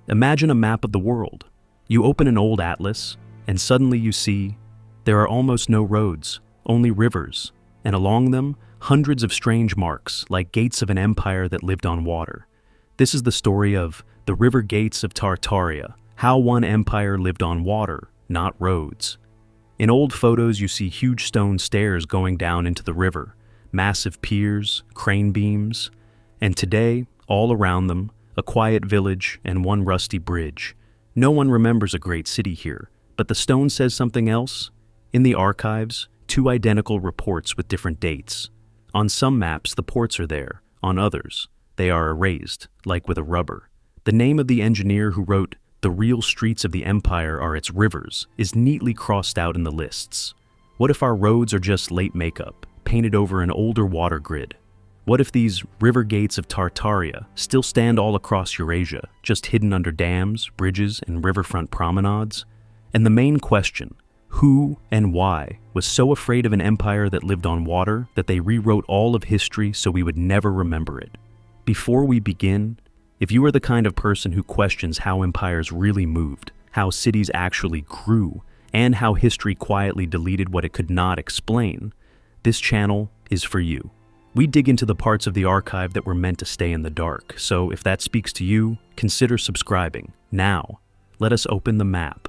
Imagine a map of the world. You open an old atlas, and suddenly you see there are almost no roads, only rivers, and along them, hundreds of strange marks, like gates of an empire that lived on water. This is the story of the River Gates of Tartaria, how one empire lived on water, not roads. In old photos, you see huge stone stairs going down into the river, massive piers, crane beams, and today, all around them, a quiet village and one rusty bridge. No one remembers a great city here, but the stone says something else. In the archives, two identical reports with different dates. On some maps, the ports are there. On others, they are erased, like with a rubber. The name of the engineer who wrote "The real streets of the empire are its rivers" is neatly crossed out in the lists. What if our roads are just late makeup, painted over an older water grid? What if these river gates of Tartaria still stand all across Eurasia, just hidden under dams, bridges, and riverfront promenades? And the main question, who and why was so afraid of an empire that lived on water that they rewrote all of history so we would never remember it? Before we begin, if you are the kind of person who questions how empires really moved, how cities actually grew, and how history quietly deleted what it could not explain, this channel is for you. We dig into the parts of the archive that were meant to stay in the dark, so if that speaks to you, consider subscribing. Now, let us open the map.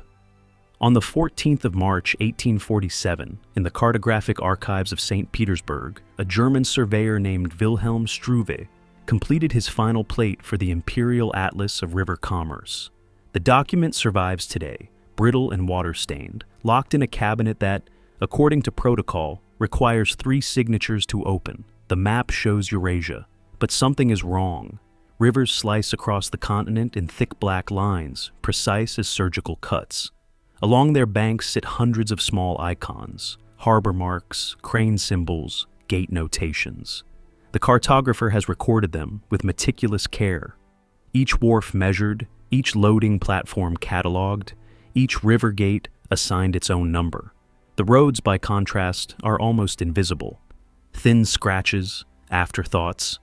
On the 14th of March, 1847, in the cartographic archives of St. Petersburg, a German surveyor named Wilhelm Struve completed his final plate for the Imperial Atlas of River Commerce. The document survives today, brittle and water-stained, locked in a cabinet that, according to protocol, requires 3 signatures to open. The map shows Eurasia, but something is wrong. Rivers slice across the continent in thick black lines, precise as surgical cuts. Along their banks sit hundreds of small icons, harbor marks, crane symbols, gate notations. The cartographer has recorded them with meticulous care. Each wharf measured, each loading platform cataloged, each river gate assigned its own number. The roads, by contrast, are almost invisible. Thin scratches, afterthoughts.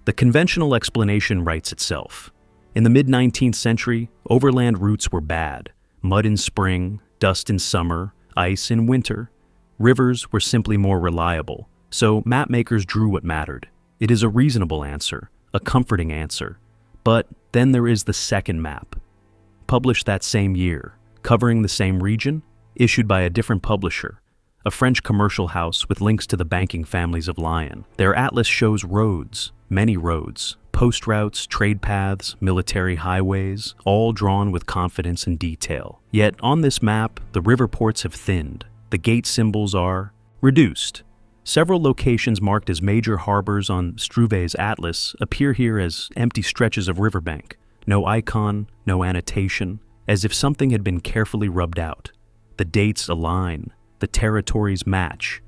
The conventional explanation writes itself. In the mid-19th century, overland routes were bad. Mud in spring, dust in summer, ice in winter. Rivers were simply more reliable, so mapmakers drew what mattered. It is a reasonable answer, a comforting answer. But then there is the second map. Published that same year, covering the same region, issued by a different publisher, a French commercial house with links to the banking families of Lyon. Their atlas shows roads, many roads, post routes, trade paths, military highways, all drawn with confidence and detail. Yet on this map, the river ports have thinned. The gate symbols are reduced. Several locations marked as major harbors on Struve's atlas appear here as empty stretches of riverbank. No icon, no annotation, as if something had been carefully rubbed out. The dates align. The territories match.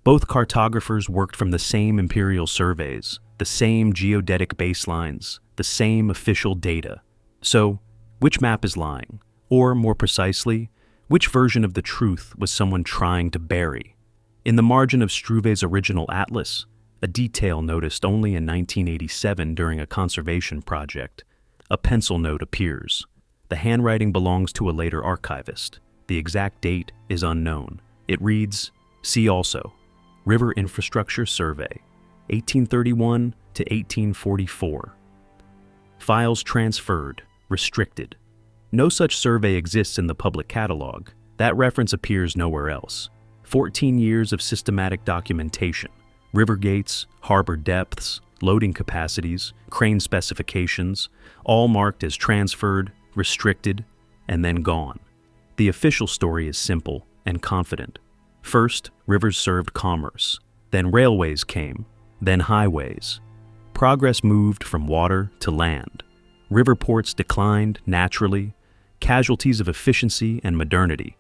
Both cartographers worked from the same imperial surveys, the same geodetic baselines, the same official data. So, which map is lying? Or, more precisely, which version of the truth was someone trying to bury? In the margin of Struve's original atlas, a detail noticed only in 1987 during a conservation project, a pencil note appears. The handwriting belongs to a later archivist. The exact date is unknown. It reads, "See also, River Infrastructure Survey, 1831 to 1844. Files transferred, restricted. No such survey exists in the public catalog. That reference appears nowhere else. 14 years of systematic documentation, river gates, harbor depths, loading capacities, crane specifications, all marked as transferred, restricted, and then gone. The official story is simple and confident. First, rivers served commerce. Then railways came. Then highways. Progress moved from water to land. River ports declined naturally, casualties of efficiency and modernity.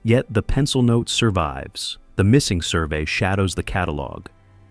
Yet the pencil note survives. The missing survey shadows the catalog.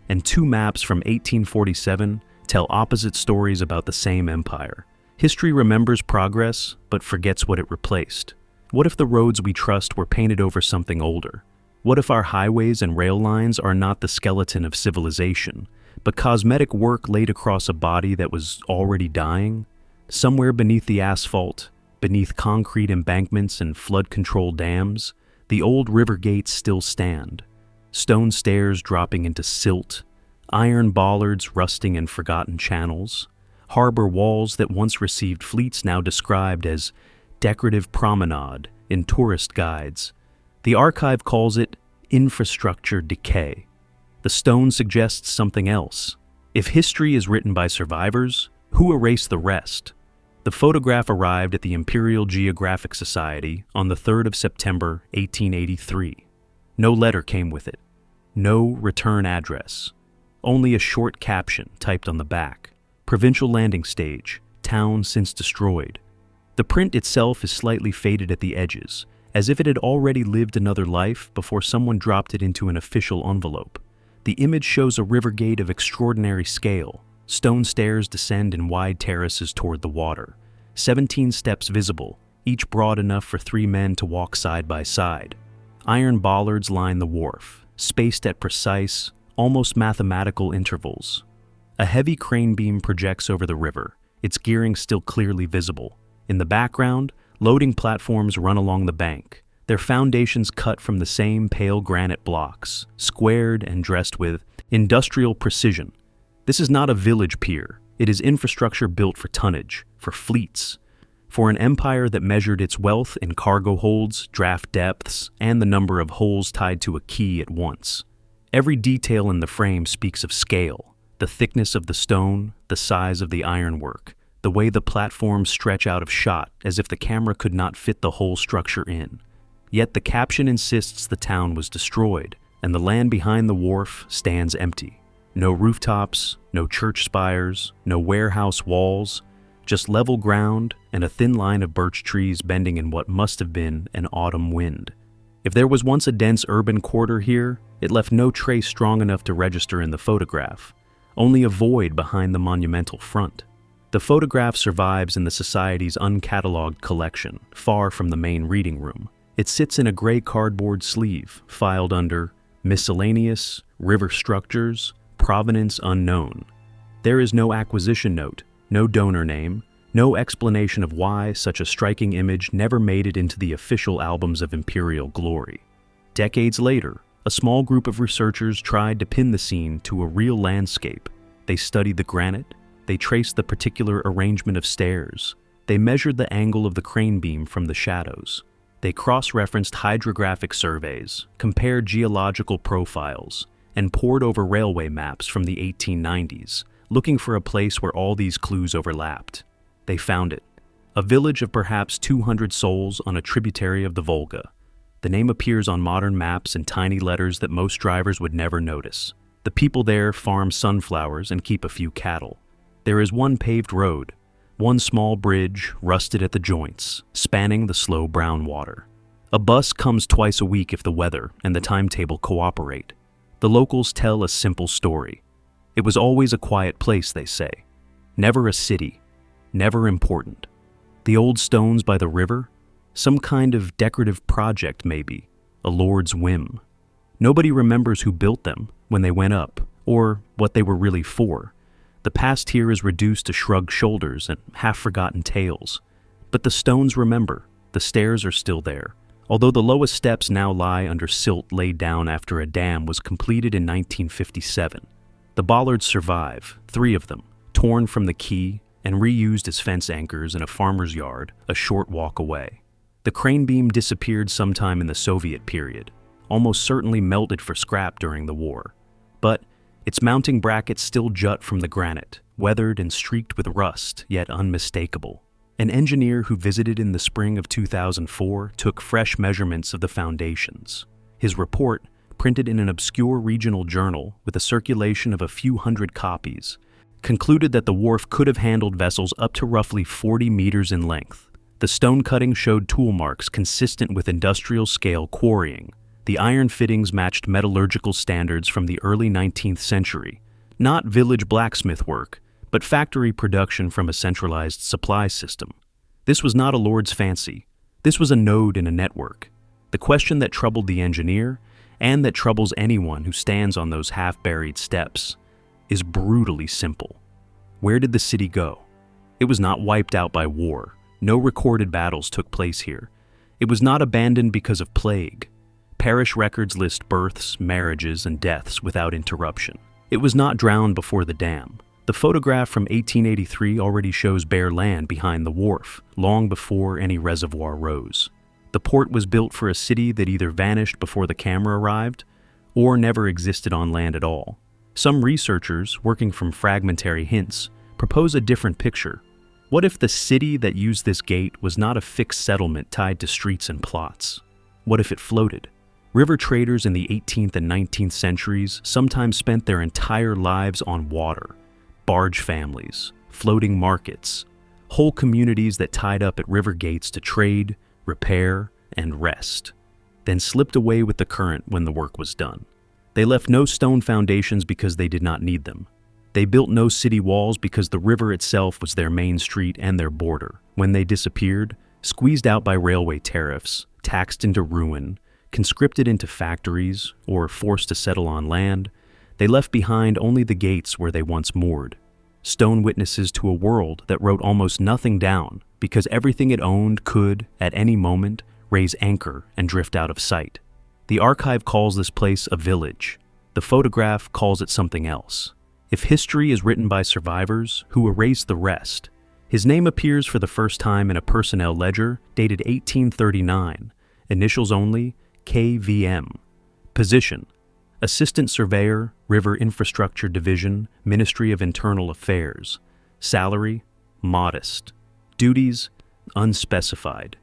And 2 maps from 1847 tell opposite stories about the same empire. History remembers progress, but forgets what it replaced. What if the roads we trust were painted over something older? What if our highways and rail lines are not the skeleton of civilization, but cosmetic work laid across a body that was already dying? Somewhere beneath the asphalt, beneath concrete embankments and flood-control dams, the old river gates still stand, stone stairs dropping into silt, iron bollards rusting in forgotten channels, harbor walls that once received fleets now described as decorative promenade in tourist guides. The archive calls it infrastructure decay. The stone suggests something else. If history is written by survivors, who erase the rest? The photograph arrived at the Imperial Geographic Society on the 3rd of September, 1883. No letter came with it. No return address. Only a short caption typed on the back. Provincial landing stage, town since destroyed. The print itself is slightly faded at the edges, as if it had already lived another life before someone dropped it into an official envelope. The image shows a river gate of extraordinary scale. Stone stairs descend in wide terraces toward the water. 17 steps visible, each broad enough for 3 men to walk side by side. Iron bollards line the wharf, spaced at precise, almost mathematical intervals. A heavy crane beam projects over the river, its gearing still clearly visible. In the background, loading platforms run along the bank, their foundations cut from the same pale granite blocks, squared and dressed with industrial precision. This is not a village pier. It is infrastructure built for tonnage, for fleets, for an empire that measured its wealth in cargo holds, draft depths, and the number of holes tied to a quay at once. Every detail in the frame speaks of scale, the thickness of the stone, the size of the ironwork, the way the platforms stretch out of shot as if the camera could not fit the whole structure in. Yet the caption insists the town was destroyed, and the land behind the wharf stands empty. No rooftops, no church spires, no warehouse walls, just level ground and a thin line of birch trees bending in what must have been an autumn wind. If there was once a dense urban quarter here, it left no trace strong enough to register in the photograph, only a void behind the monumental front. The photograph survives in the Society's uncatalogued collection, far from the main reading room. It sits in a gray cardboard sleeve, filed under Miscellaneous, River Structures, Provenance Unknown. There is no acquisition note, no donor name, no explanation of why such a striking image never made it into the official albums of imperial glory. Decades later, a small group of researchers tried to pin the scene to a real landscape. They studied the granite, they traced the particular arrangement of stairs, they measured the angle of the crane beam from the shadows. They cross-referenced hydrographic surveys, compared geological profiles, and pored over railway maps from the 1890s, looking for a place where all these clues overlapped. They found it. A village of perhaps 200 souls on a tributary of the Volga. The name appears on modern maps in tiny letters that most drivers would never notice. The people there farm sunflowers and keep a few cattle. There is one paved road, one small bridge, rusted at the joints, spanning the slow brown water. A bus comes twice a week if the weather and the timetable cooperate. The locals tell a simple story. It was always a quiet place, they say. Never a city. Never important. The old stones by the river? Some kind of decorative project, maybe. A lord's whim. Nobody remembers who built them when they went up, or what they were really for. The past here is reduced to shrugged shoulders and half-forgotten tales. But the stones remember. The stairs are still there. Although the lowest steps now lie under silt laid down after a dam was completed in 1957. The bollards survive, 3 of them, torn from the quay and reused as fence anchors in a farmer's yard a short walk away. The crane beam disappeared sometime in the Soviet period, almost certainly melted for scrap during the war. But its mounting brackets still jut from the granite, weathered and streaked with rust, yet unmistakable. An engineer who visited in the spring of 2004 took fresh measurements of the foundations. His report, printed in an obscure regional journal with a circulation of a few hundred copies, concluded that the wharf could have handled vessels up to roughly 40 meters in length. The stone cutting showed tool marks consistent with industrial-scale quarrying. The iron fittings matched metallurgical standards from the early 19th century, not village blacksmith work, but factory production from a centralized supply system. This was not a lord's fancy. This was a node in a network. The question that troubled the engineer, and that troubles anyone who stands on those half-buried steps, is brutally simple. Where did the city go? It was not wiped out by war. No recorded battles took place here. It was not abandoned because of plague. Parish records list births, marriages, and deaths without interruption. It was not drowned before the dam. The photograph from 1883 already shows bare land behind the wharf, long before any reservoir rose. The port was built for a city that either vanished before the camera arrived or never existed on land at all. Some researchers, working from fragmentary hints, propose a different picture. What if the city that used this gate was not a fixed settlement tied to streets and plots? What if it floated? River traders in the 18th and 19th centuries sometimes spent their entire lives on water. Barge families, floating markets, whole communities that tied up at river gates to trade, repair, and rest, then slipped away with the current when the work was done. They left no stone foundations because they did not need them. They built no city walls because the river itself was their main street and their border. When they disappeared, squeezed out by railway tariffs, taxed into ruin, conscripted into factories, or forced to settle on land, they left behind only the gates where they once moored, stone witnesses to a world that wrote almost nothing down because everything it owned could, at any moment, raise anchor and drift out of sight. The archive calls this place a village. The photograph calls it something else. If history is written by survivors who erase the rest, his name appears for the first time in a personnel ledger dated 1839, initials only, KVM. Position: Assistant Surveyor, River Infrastructure Division, Ministry of Internal Affairs. Salary: modest. Duties: unspecified.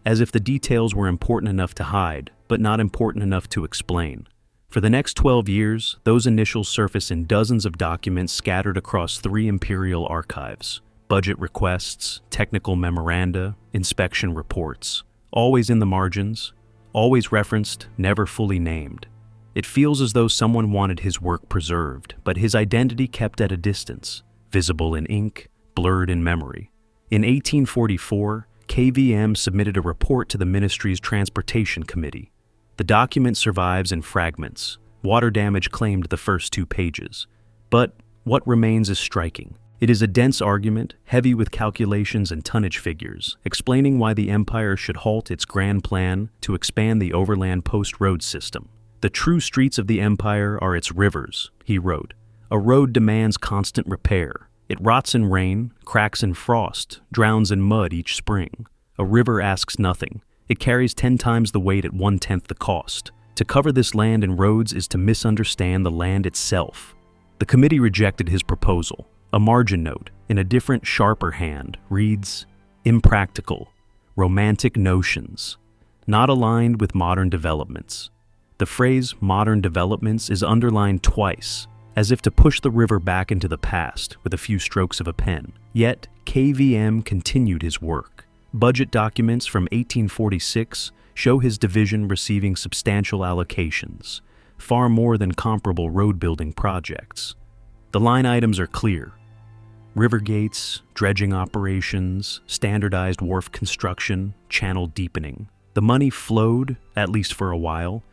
As if the details were important enough to hide, but not important enough to explain. For the next 12 years, those initials surface in dozens of documents scattered across 3 imperial archives. Budget requests, technical memoranda, inspection reports. Always in the margins, always referenced, never fully named. It feels as though someone wanted his work preserved, but his identity kept at a distance, visible in ink, blurred in memory. In 1844, KVM submitted a report to the ministry's Transportation Committee. The document survives in fragments. Water damage claimed the first 2 pages. But what remains is striking. It is a dense argument, heavy with calculations and tonnage figures, explaining why the empire should halt its grand plan to expand the overland post road system. The true streets of the empire are its rivers, he wrote. A road demands constant repair. It rots in rain, cracks in frost, drowns in mud each spring. A river asks nothing. It carries 10 times the weight at 1/10 the cost. To cover this land in roads is to misunderstand the land itself. The committee rejected his proposal. A margin note, in a different, sharper hand, reads, "Impractical, romantic notions, not aligned with modern developments." The phrase modern developments is underlined twice, as if to push the river back into the past with a few strokes of a pen. Yet, KVM continued his work. Budget documents from 1846 show his division receiving substantial allocations, far more than comparable road-building projects. The line items are clear. River gates, dredging operations, standardized wharf construction, channel deepening. The money flowed, at least for a while,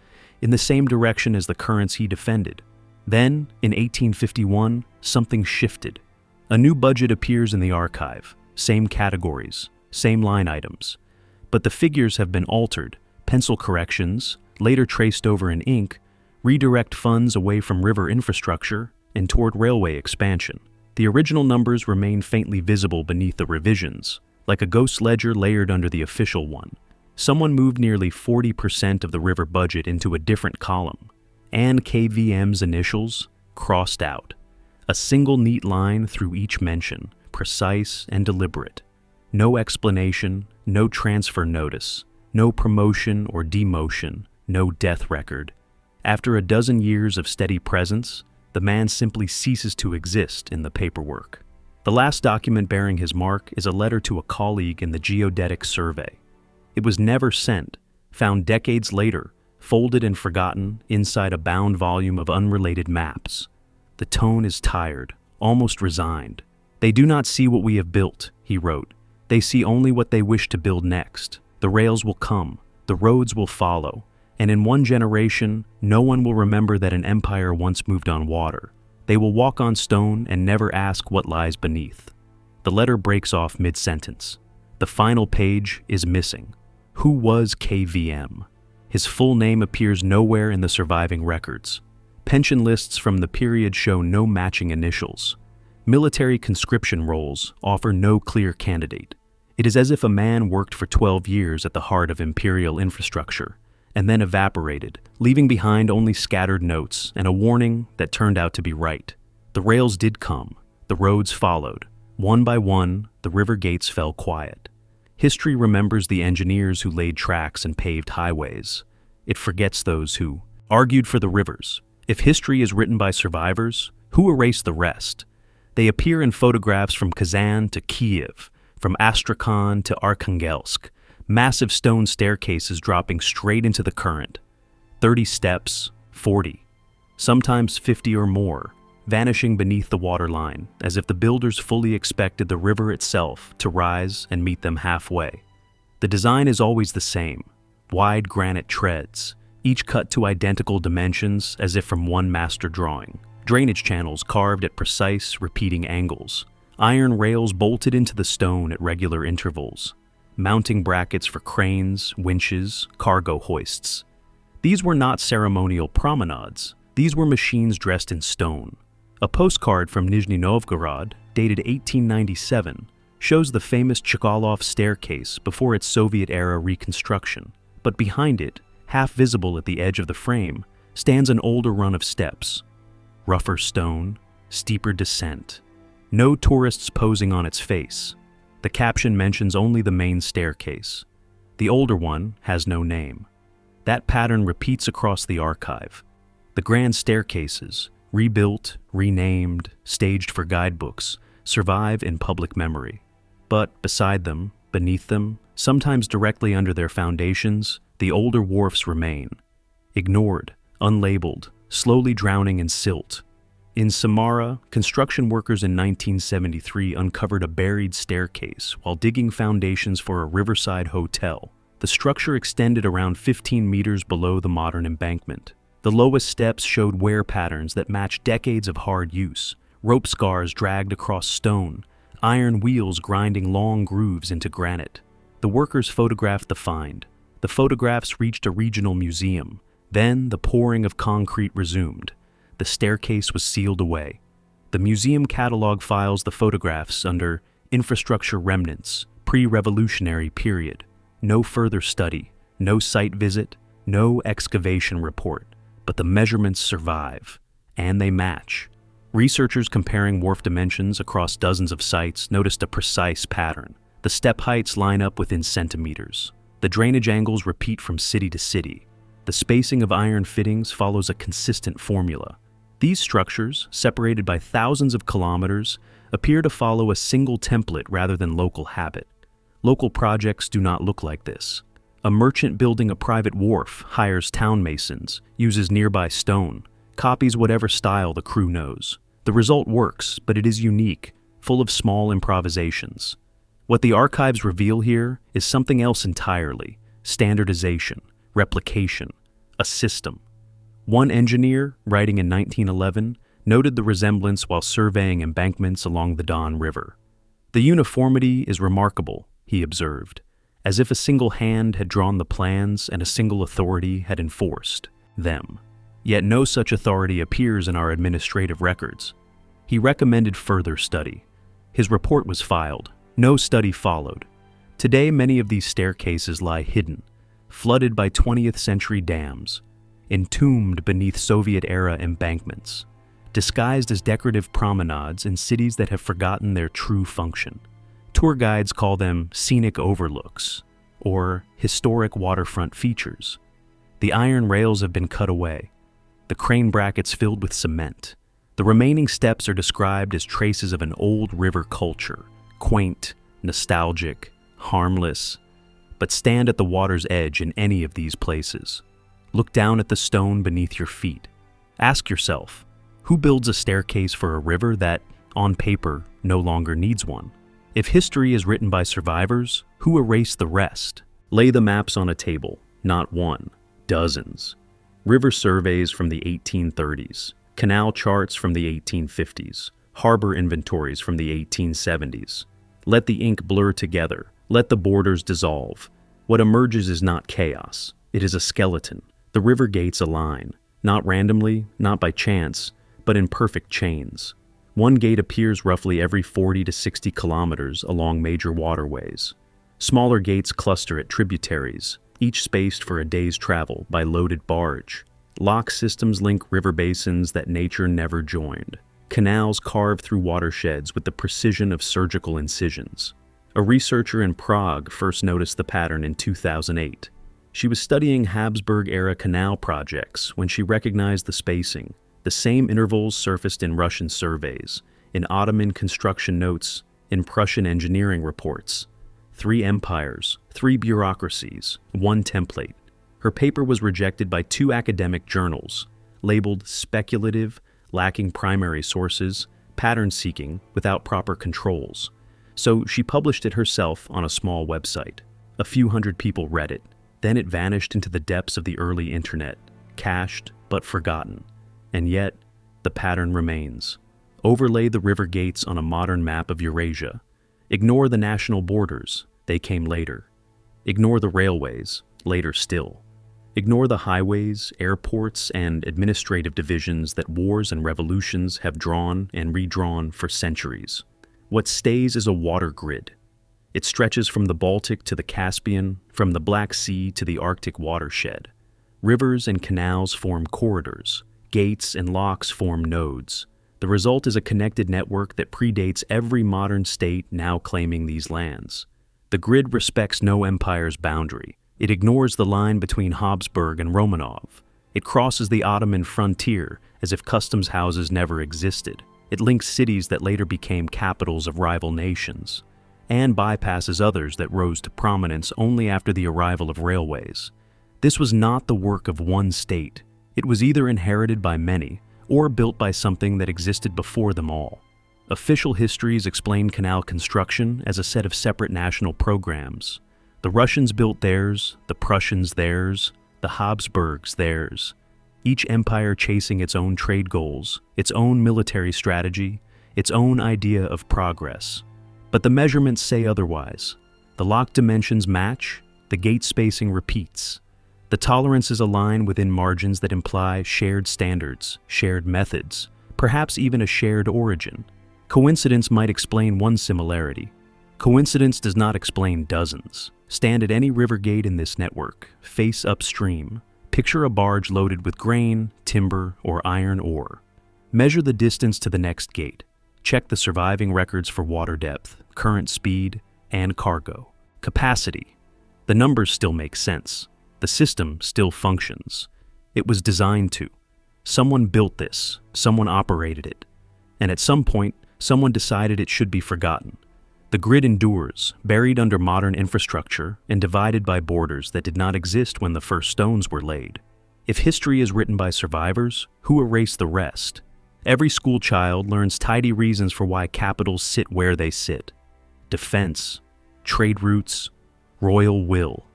in the same direction as the currents he defended. Then, in 1851, something shifted. A new budget appears in the archive, same categories, same line items. But the figures have been altered. Pencil corrections, later traced over in ink, redirect funds away from river infrastructure and toward railway expansion. The original numbers remain faintly visible beneath the revisions, like a ghost ledger layered under the official one. Someone moved nearly 40% of the river budget into a different column, and KVM's initials crossed out. A single neat line through each mention, precise and deliberate. No explanation, no transfer notice, no promotion or demotion, no death record. After a dozen years of steady presence, the man simply ceases to exist in the paperwork. The last document bearing his mark is a letter to a colleague in the Geodetic Survey. It was never sent, found decades later, folded and forgotten inside a bound volume of unrelated maps. The tone is tired, almost resigned. "They do not see what we have built," he wrote. "They see only what they wish to build next. The rails will come, the roads will follow, and in one generation, no one will remember that an empire once moved on water. They will walk on stone and never ask what lies beneath." The letter breaks off mid-sentence. The final page is missing. Who was KVM? His full name appears nowhere in the surviving records. Pension lists from the period show no matching initials. Military conscription rolls offer no clear candidate. It is as if a man worked for 12 years at the heart of imperial infrastructure, and then evaporated, leaving behind only scattered notes and a warning that turned out to be right. The rails did come. The roads followed. One by one, the river gates fell quiet. History remembers the engineers who laid tracks and paved highways. It forgets those who argued for the rivers. If history is written by survivors, who erased the rest? They appear in photographs from Kazan to Kiev, from Astrakhan to Arkhangelsk, massive stone staircases dropping straight into the current. 30 steps, 40, sometimes 50 or more, vanishing beneath the waterline, as if the builders fully expected the river itself to rise and meet them halfway. The design is always the same, wide granite treads, each cut to identical dimensions as if from one master drawing. Drainage channels carved at precise, repeating angles. Iron rails bolted into the stone at regular intervals. Mounting brackets for cranes, winches, cargo hoists. These were not ceremonial promenades. These were machines dressed in stone. A postcard from Nizhny Novgorod, dated 1897, shows the famous Chkalov staircase before its Soviet-era reconstruction. But behind it, half visible at the edge of the frame, stands an older run of steps. Rougher stone, steeper descent. No tourists posing on its face. The caption mentions only the main staircase. The older one has no name. That pattern repeats across the archive. The grand staircases, rebuilt, renamed, staged for guidebooks, survive in public memory. But beside them, beneath them, sometimes directly under their foundations, the older wharfs remain. Ignored, unlabeled, slowly drowning in silt. In Samara, construction workers in 1973 uncovered a buried staircase while digging foundations for a riverside hotel. The structure extended around 15 meters below the modern embankment. The lowest steps showed wear patterns that matched decades of hard use. Rope scars dragged across stone, iron wheels grinding long grooves into granite. The workers photographed the find. The photographs reached a regional museum. Then the pouring of concrete resumed. The staircase was sealed away. The museum catalog files the photographs under Infrastructure Remnants, Pre-Revolutionary Period. No further study, no site visit, no excavation report. But the measurements survive, and they match. Researchers comparing wharf dimensions across dozens of sites noticed a precise pattern. The step heights line up within centimeters. The drainage angles repeat from city to city. The spacing of iron fittings follows a consistent formula. These structures, separated by thousands of kilometers, appear to follow a single template rather than local habit. Local projects do not look like this. A merchant building a private wharf hires town masons, uses nearby stone, copies whatever style the crew knows. The result works, but it is unique, full of small improvisations. What the archives reveal here is something else entirely: standardization, replication, a system. One engineer, writing in 1911, noted the resemblance while surveying embankments along the Don River. "The uniformity is remarkable," he observed, as if a single hand had drawn the plans and a single authority had enforced them. Yet no such authority appears in our administrative records. He recommended further study. His report was filed. No study followed. Today, many of these staircases lie hidden, flooded by 20th century dams, entombed beneath Soviet-era embankments, disguised as decorative promenades in cities that have forgotten their true function. Tour guides call them scenic overlooks or historic waterfront features. The iron rails have been cut away, the crane brackets filled with cement. The remaining steps are described as traces of an old river culture, quaint, nostalgic, harmless, but stand at the water's edge in any of these places. Look down at the stone beneath your feet. Ask yourself, who builds a staircase for a river that, on paper, no longer needs one? If history is written by survivors, who erased the rest? Lay the maps on a table, not one, dozens. River surveys from the 1830s, canal charts from the 1850s, harbor inventories from the 1870s. Let the ink blur together. Let the borders dissolve. What emerges is not chaos. It is a skeleton. The river gates align, not randomly, not by chance, but in perfect chains. One gate appears roughly every 40 to 60 kilometers along major waterways. Smaller gates cluster at tributaries, each spaced for a day's travel by loaded barge. Lock systems link river basins that nature never joined. Canals carve through watersheds with the precision of surgical incisions. A researcher in Prague first noticed the pattern in 2008. She was studying Habsburg-era canal projects when she recognized the spacing. The same intervals surfaced in Russian surveys, in Ottoman construction notes, in Prussian engineering reports. 3 empires, 3 bureaucracies, 1 template. Her paper was rejected by 2 academic journals, labeled speculative, lacking primary sources, pattern-seeking, without proper controls. So she published it herself on a small website. A few hundred people read it. Then it vanished into the depths of the early internet, cached but forgotten. And yet, the pattern remains. Overlay the river gates on a modern map of Eurasia. Ignore the national borders, they came later. Ignore the railways, later still. Ignore the highways, airports, and administrative divisions that wars and revolutions have drawn and redrawn for centuries. What stays is a water grid. It stretches from the Baltic to the Caspian, from the Black Sea to the Arctic watershed. Rivers and canals form corridors. Gates and locks form nodes. The result is a connected network that predates every modern state now claiming these lands. The grid respects no empire's boundary. It ignores the line between Habsburg and Romanov. It crosses the Ottoman frontier as if customs houses never existed. It links cities that later became capitals of rival nations, and bypasses others that rose to prominence only after the arrival of railways. This was not the work of one state. It was either inherited by many, or built by something that existed before them all. Official histories explain canal construction as a set of separate national programs. The Russians built theirs, the Prussians theirs, the Habsburgs theirs. Each empire chasing its own trade goals, its own military strategy, its own idea of progress. But the measurements say otherwise. The locked dimensions match, the gate spacing repeats. The tolerances align within margins that imply shared standards, shared methods, perhaps even a shared origin. Coincidence might explain one similarity. Coincidence does not explain dozens. Stand at any river gate in this network, face upstream. Picture a barge loaded with grain, timber, or iron ore. Measure the distance to the next gate. Check the surviving records for water depth, current speed, and cargo. Capacity. The numbers still make sense. The system still functions. It was designed to. Someone built this. Someone operated it. And at some point, someone decided it should be forgotten. The grid endures, buried under modern infrastructure and divided by borders that did not exist when the first stones were laid. If history is written by survivors, who erase the rest? Every school child learns tidy reasons for why capitals sit where they sit. Defense, trade routes, royal will.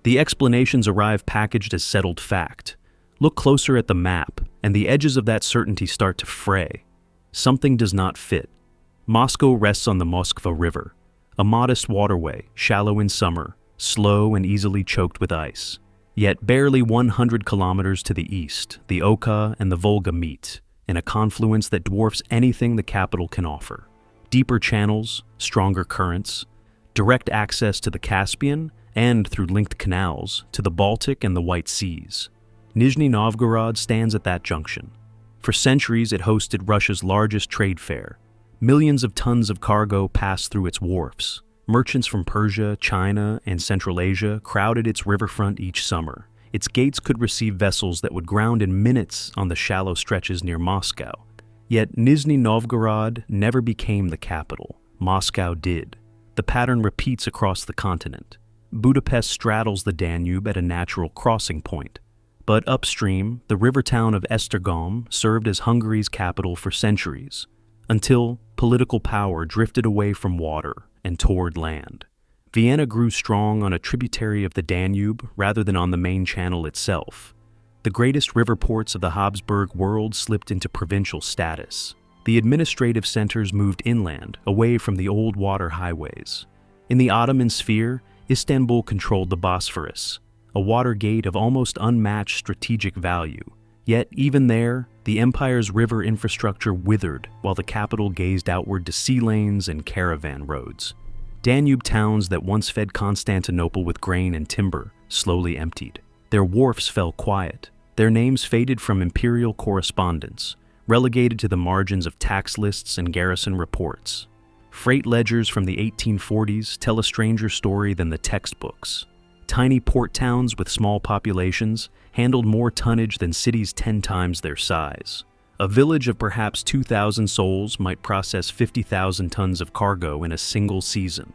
The explanations arrive packaged as settled fact. Look closer at the map, and the edges of that certainty start to fray. Something does not fit. Moscow rests on the Moskva River, a modest waterway, shallow in summer, slow and easily choked with ice. Yet barely 100 kilometers to the east, the Oka and the Volga meet, in a confluence that dwarfs anything the capital can offer. Deeper channels, stronger currents, direct access to the Caspian, and through linked canals, to the Baltic and the White Seas. Nizhny Novgorod stands at that junction. For centuries it hosted Russia's largest trade fair. Millions of tons of cargo passed through its wharfs. Merchants from Persia, China, and Central Asia crowded its riverfront each summer. Its gates could receive vessels that would ground in minutes on the shallow stretches near Moscow. Yet Nizhny Novgorod never became the capital. Moscow did. The pattern repeats across the continent. Budapest straddles the Danube at a natural crossing point. But upstream, the river town of Esztergom served as Hungary's capital for centuries, until political power drifted away from water and toward land. Vienna grew strong on a tributary of the Danube rather than on the main channel itself. The greatest river ports of the Habsburg world slipped into provincial status. The administrative centers moved inland, away from the old water highways. In the Ottoman sphere, Istanbul controlled the Bosphorus, a water gate of almost unmatched strategic value. Yet, even there, the empire's river infrastructure withered while the capital gazed outward to sea lanes and caravan roads. Danube towns that once fed Constantinople with grain and timber slowly emptied. Their wharfs fell quiet. Their names faded from imperial correspondence, relegated to the margins of tax lists and garrison reports. Freight ledgers from the 1840s tell a stranger story than the textbooks. Tiny port towns with small populations handled more tonnage than cities 10 times their size. A village of perhaps 2,000 souls might process 50,000 tons of cargo in a single season.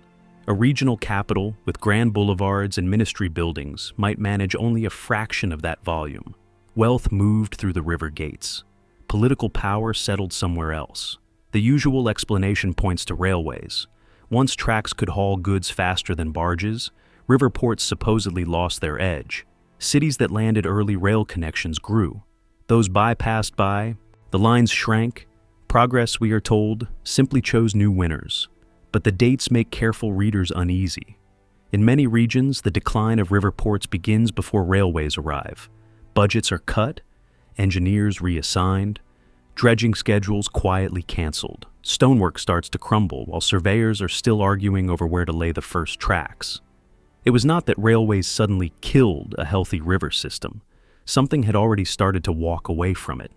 A regional capital with grand boulevards and ministry buildings might manage only a fraction of that volume. Wealth moved through the river gates. Political power settled somewhere else. The usual explanation points to railways. Once tracks could haul goods faster than barges, river ports supposedly lost their edge. Cities that landed early rail connections grew. Those bypassed by, the lines shrank. Progress, we are told, simply chose new winners. But the dates make careful readers uneasy. In many regions, the decline of river ports begins before railways arrive. Budgets are cut, engineers reassigned, dredging schedules quietly canceled. Stonework starts to crumble while surveyors are still arguing over where to lay the first tracks. It was not that railways suddenly killed a healthy river system. Something had already started to walk away from it.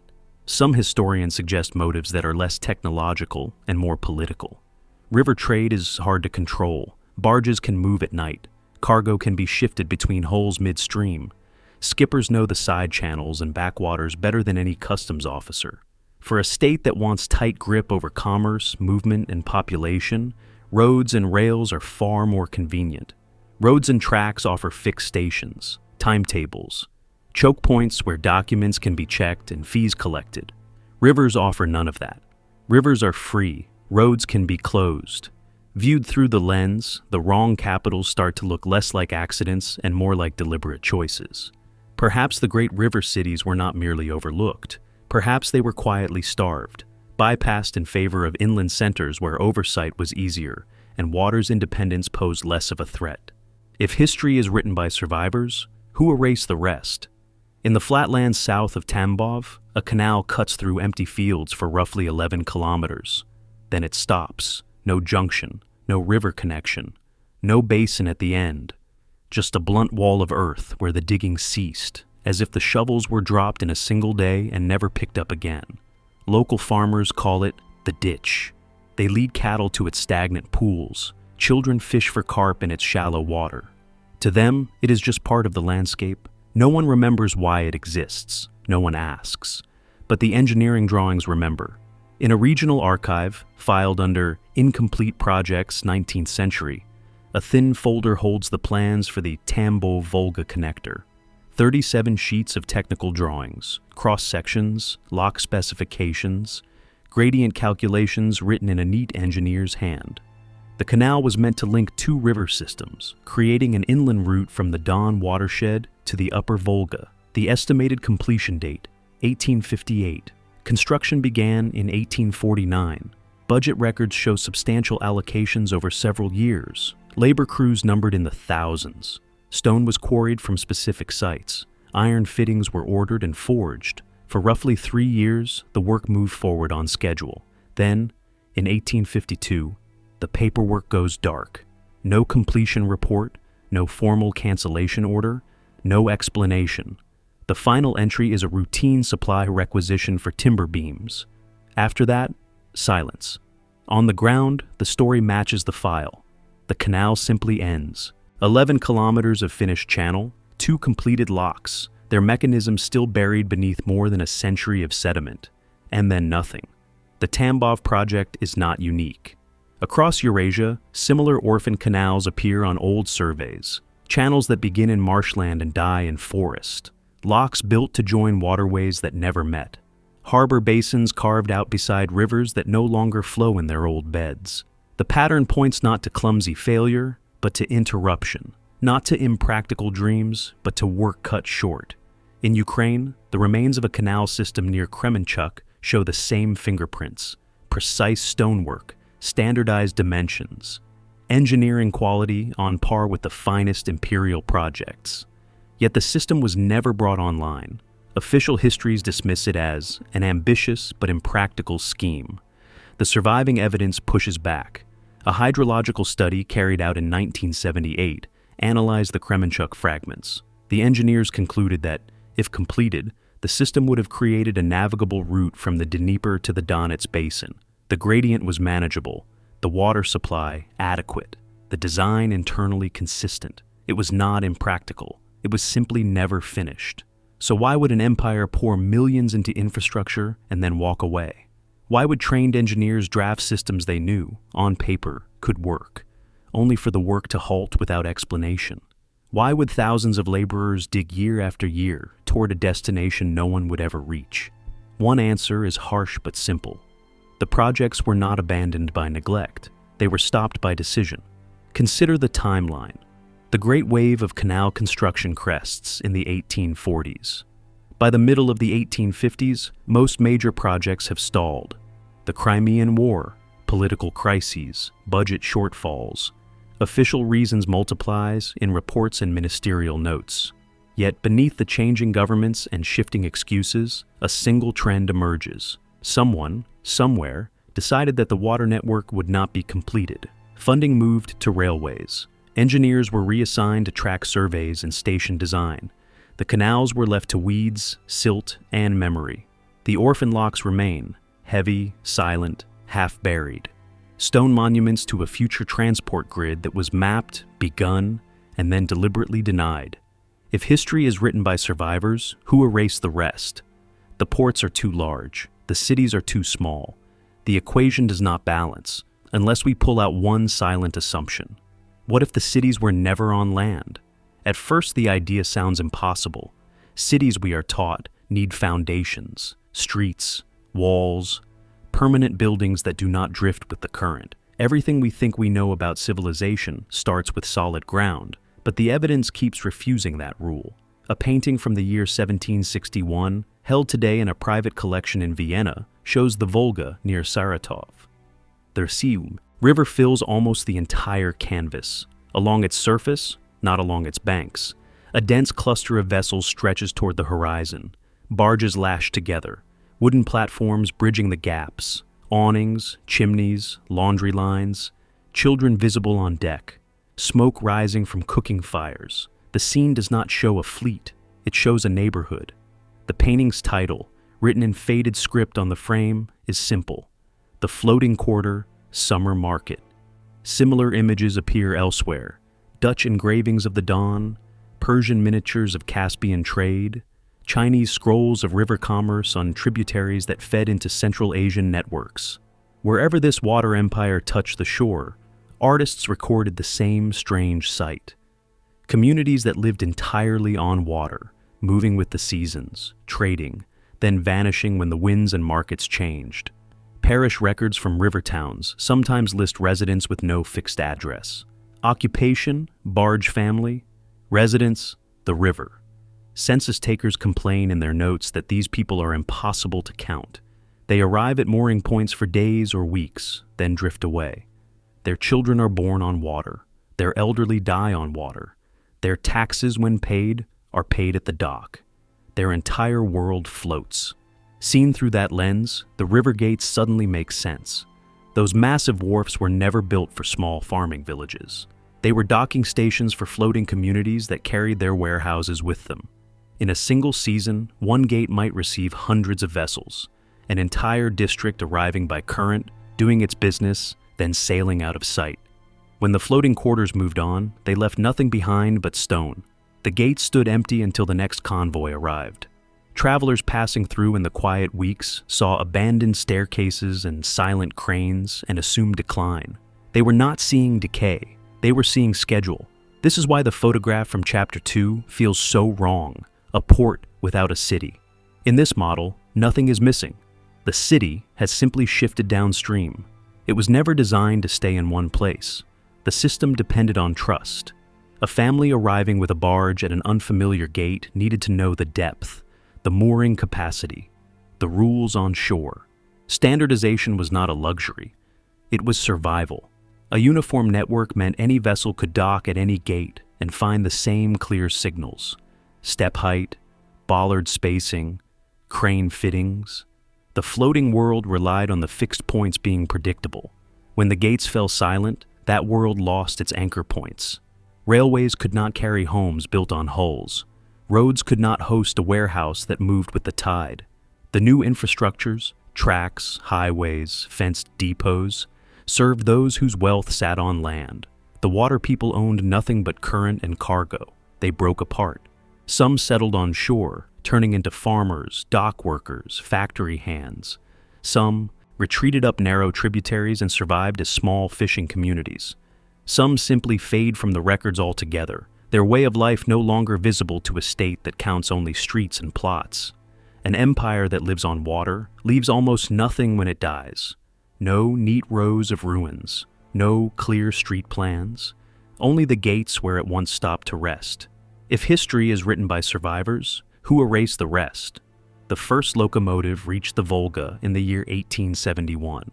Some historians suggest motives that are less technological and more political. River trade is hard to control. Barges can move at night. Cargo can be shifted between holes midstream. Skippers know the side channels and backwaters better than any customs officer. For a state that wants tight grip over commerce, movement, and population, roads and rails are far more convenient. Roads and tracks offer fixed stations, timetables, choke points where documents can be checked and fees collected. Rivers offer none of that. Rivers are free. Roads can be closed. Viewed through the lens, the wrong capitals start to look less like accidents and more like deliberate choices. Perhaps the great river cities were not merely overlooked. Perhaps they were quietly starved, bypassed in favor of inland centers where oversight was easier and water's independence posed less of a threat. If history is written by survivors, who erase the rest? In the flatlands south of Tambov, a canal cuts through empty fields for roughly 11 kilometers. Then it stops. No junction, no river connection, no basin at the end. Just a blunt wall of earth where the digging ceased, as if the shovels were dropped in a single day and never picked up again. Local farmers call it the ditch. They lead cattle to its stagnant pools. Children fish for carp in its shallow water. To them, it is just part of the landscape. No one remembers why it exists. No one asks. But the engineering drawings remember. In a regional archive, filed under Incomplete Projects 19th Century, a thin folder holds the plans for the Tambov-Volga connector. 37 sheets of technical drawings, cross-sections, lock specifications, gradient calculations written in a neat engineer's hand. The canal was meant to link two river systems, creating an inland route from the Don watershed to the upper Volga. The estimated completion date, 1858. Construction began in 1849. Budget records show substantial allocations over several years. Labor crews numbered in the thousands. Stone was quarried from specific sites. Iron fittings were ordered and forged. For roughly 3 years, the work moved forward on schedule. Then, in 1852, the paperwork goes dark. No completion report, no formal cancellation order, no explanation. The final entry is a routine supply requisition for timber beams. After that, silence. On the ground, the story matches the file. The canal simply ends. 11 kilometers of finished channel, 2 completed locks, their mechanism still buried beneath more than a century of sediment. And then nothing. The Tambov project is not unique. Across Eurasia, similar orphan canals appear on old surveys. Channels that begin in marshland and die in forest. Locks built to join waterways that never met. Harbor basins carved out beside rivers that no longer flow in their old beds. The pattern points not to clumsy failure, but to interruption. Not to impractical dreams, but to work cut short. In Ukraine, the remains of a canal system near Kremenchuk show the same fingerprints. precise stonework, standardized dimensions, engineering quality on par with the finest imperial projects. Yet the system was never brought online. Official histories dismiss it as an ambitious but impractical scheme. The surviving evidence pushes back. A hydrological study carried out in 1978 analyzed the Kremenchuk fragments. The engineers concluded that, if completed, the system would have created a navigable route from the Dnieper to the Donets basin. The gradient was manageable, the water supply adequate, the design internally consistent. It was not impractical. It was simply never finished. So why would an empire pour millions into infrastructure and then walk away? Why would trained engineers draft systems they knew, on paper, could work, only for the work to halt without explanation? Why would thousands of laborers dig year after year toward a destination no one would ever reach? One answer is harsh but simple. The projects were not abandoned by neglect. They were stopped by decision. Consider the timeline. The great wave of canal construction crests in the 1840s. By the middle of the 1850s, most major projects have stalled. The Crimean War, political crises, budget shortfalls. Official reasons multiplies in reports and ministerial notes. Yet beneath the changing governments and shifting excuses, a single trend emerges. Someone, somewhere, decided that the water network would not be completed. Funding moved to railways. Engineers were reassigned to track surveys and station design. The canals were left to weeds, silt, and memory. The orphan locks remain, heavy, silent, half-buried. Stone monuments to a future transport grid that was mapped, begun, and then deliberately denied. If history is written by survivors, who erase the rest? The ports are too large. The cities are too small. The equation does not balance, unless we pull out one silent assumption. What if the cities were never on land? At first, the idea sounds impossible. Cities, we are taught, need foundations, streets, walls, permanent buildings that do not drift with the current. Everything we think we know about civilization starts with solid ground, but the evidence keeps refusing that rule. A painting from the year 1761, held today in a private collection in Vienna, shows the Volga near Saratov. The Sium River fills almost the entire canvas. Along its surface, not along its banks, a dense cluster of vessels stretches toward the horizon. Barges lashed together, wooden platforms bridging the gaps, awnings, chimneys, laundry lines, children visible on deck, smoke rising from cooking fires. The scene does not show a fleet, it shows a neighborhood. The painting's title, written in faded script on the frame, is simple: The Floating Quarter, Summer Market. Similar images appear elsewhere: Dutch engravings of the dawn, Persian miniatures of Caspian trade, Chinese scrolls of river commerce on tributaries that fed into Central Asian networks. Wherever this water empire touched the shore, artists recorded the same strange sight. Communities that lived entirely on water, moving with the seasons, trading, then vanishing when the winds and markets changed. Parish records from river towns sometimes list residents with no fixed address. Occupation, barge family. Residence, the river. Census takers complain in their notes that these people are impossible to count. They arrive at mooring points for days or weeks, then drift away. Their children are born on water. Their elderly die on water. Their taxes, when paid, are paid at the dock. Their entire world floats. Seen through that lens, the river gates suddenly make sense. Those massive wharfs were never built for small farming villages. They were docking stations for floating communities that carried their warehouses with them. In a single season, one gate might receive hundreds of vessels, an entire district arriving by current, doing its business, then sailing out of sight. When the floating quarters moved on, they left nothing behind but stone. The gates stood empty until the next convoy arrived. Travelers passing through in the quiet weeks saw abandoned staircases and silent cranes and assumed decline. They were not seeing decay, they were seeing schedule. This is why the photograph from Chapter 2 feels so wrong, a port without a city. In this model, nothing is missing. The city has simply shifted downstream. It was never designed to stay in one place. The system depended on trust. A family arriving with a barge at an unfamiliar gate needed to know the depth, the mooring capacity, the rules on shore. Standardization was not a luxury. It was survival. A uniform network meant any vessel could dock at any gate and find the same clear signals: step height, bollard spacing, crane fittings. The floating world relied on the fixed points being predictable. When the gates fell silent, that world lost its anchor points. Railways could not carry homes built on hulls. Roads could not host a warehouse that moved with the tide. The new infrastructures, tracks, highways, fenced depots, served those whose wealth sat on land. The water people owned nothing but current and cargo. They broke apart. Some settled on shore, turning into farmers, dock workers, factory hands. Some retreated up narrow tributaries and survived as small fishing communities. Some simply fade from the records altogether, their way of life no longer visible to a state that counts only streets and plots. An empire that lives on water leaves almost nothing when it dies. No neat rows of ruins, no clear street plans, only the gates where it once stopped to rest. If history is written by survivors, who erase the rest? The first locomotive reached the Volga in the year 1871.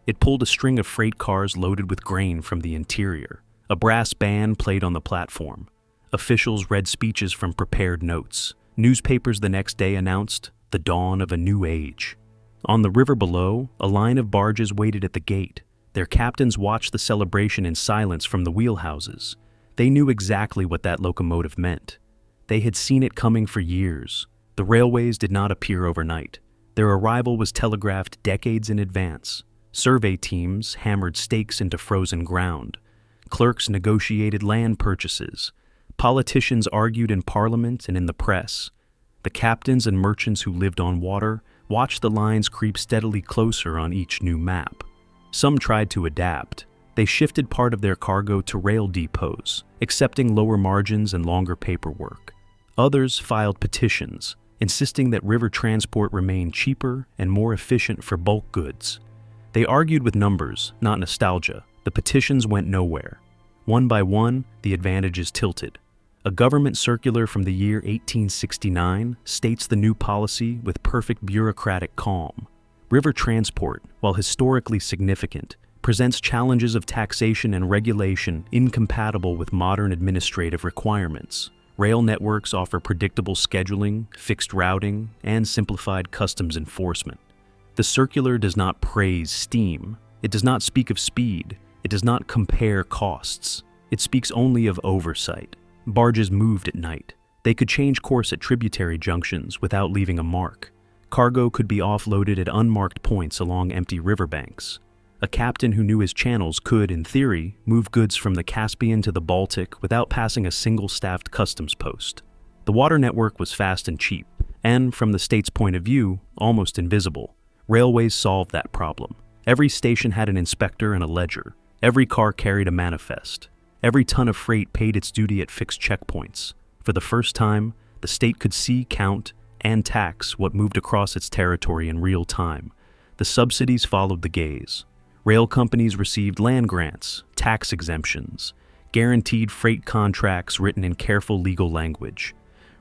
It pulled a string of freight cars loaded with grain from the interior. A brass band played on the platform. Officials read speeches from prepared notes. Newspapers the next day announced the dawn of a new age. On the river below, a line of barges waited at the gate. Their captains watched the celebration in silence from the wheelhouses. They knew exactly what that locomotive meant. They had seen it coming for years. The railways did not appear overnight. Their arrival was telegraphed decades in advance. Survey teams hammered stakes into frozen ground. Clerks negotiated land purchases. Politicians argued in parliament and in the press. The captains and merchants who lived on water watched the lines creep steadily closer on each new map. Some tried to adapt. They shifted part of their cargo to rail depots, accepting lower margins and longer paperwork. Others filed petitions, insisting that river transport remain cheaper and more efficient for bulk goods. They argued with numbers, not nostalgia. The petitions went nowhere. One by one, the advantages tilted. A government circular from the year 1869 states the new policy with perfect bureaucratic calm. River transport, while historically significant, presents challenges of taxation and regulation incompatible with modern administrative requirements. Rail networks offer predictable scheduling, fixed routing, and simplified customs enforcement. The circular does not praise steam. It does not speak of speed. It does not compare costs. It speaks only of oversight. Barges moved at night. They could change course at tributary junctions without leaving a mark. Cargo could be offloaded at unmarked points along empty riverbanks. A captain who knew his channels could, in theory, move goods from the Caspian to the Baltic without passing a single staffed customs post. The water network was fast and cheap, and, from the state's point of view, almost invisible. Railways solved that problem. Every station had an inspector and a ledger. Every car carried a manifest. Every ton of freight paid its duty at fixed checkpoints. For the first time, the state could see, count, and tax what moved across its territory in real time. The subsidies followed the gaze. Rail companies received land grants, tax exemptions, guaranteed freight contracts written in careful legal language.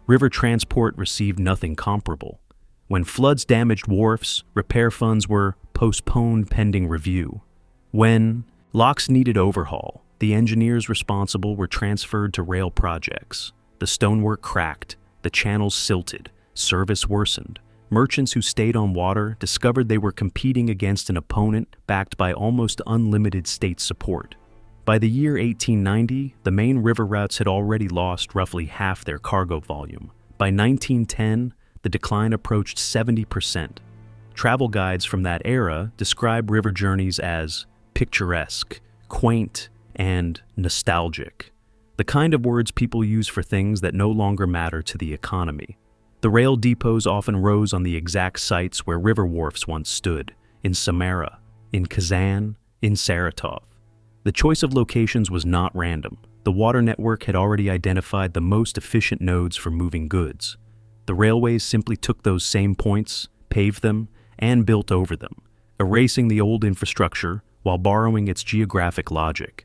River transport received nothing comparable. When floods damaged wharfs, repair funds were postponed pending review. When locks needed overhaul, the engineers responsible were transferred to rail projects. The stonework cracked, the channels silted, service worsened. Merchants who stayed on water discovered they were competing against an opponent backed by almost unlimited state support. By the year 1890, the main river routes had already lost roughly half their cargo volume. By 1910, the decline approached 70%. Travel guides from that era describe river journeys as picturesque, quaint, and nostalgic, the kind of words people use for things that no longer matter to the economy. The rail depots often rose on the exact sites where river wharfs once stood, in Samara, in Kazan, in Saratov. The choice of locations was not random. The water network had already identified the most efficient nodes for moving goods. The railways simply took those same points, paved them, and built over them, erasing the old infrastructure while borrowing its geographic logic.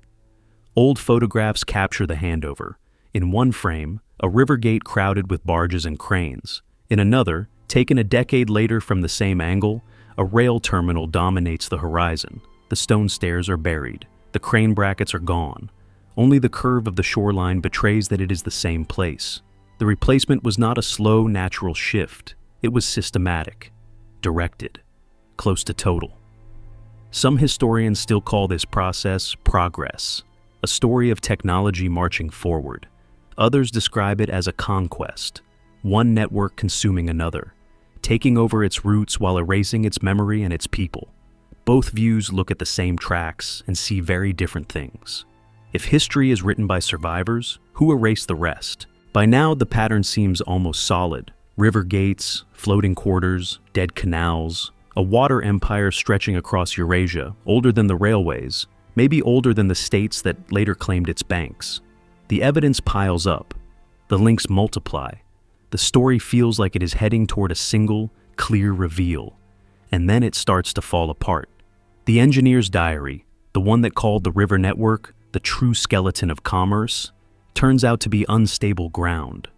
Old photographs capture the handover. In one frame, a river gate crowded with barges and cranes. In another, taken a decade later from the same angle, A rail terminal dominates the horizon. The stone stairs are buried. The crane brackets are gone. Only the curve of the shoreline betrays that it is the same place. The replacement was not a slow, natural shift. It was systematic, directed, close to total. Some historians still call this process progress, a story of technology marching forward. Others describe it as a conquest, one network consuming another, taking over its roots while erasing its memory and its people. Both views look at the same tracks and see very different things. If history is written by survivors, who erased the rest? By now, the pattern seems almost solid. River gates, floating quarters, dead canals, a water empire stretching across Eurasia, older than the railways, maybe older than the states that later claimed its banks. The evidence piles up. The links multiply. The story feels like it is heading toward a single, clear reveal. And then it starts to fall apart. The engineer's diary, the one that called the river network the true skeleton of commerce, turns out to be unstable ground.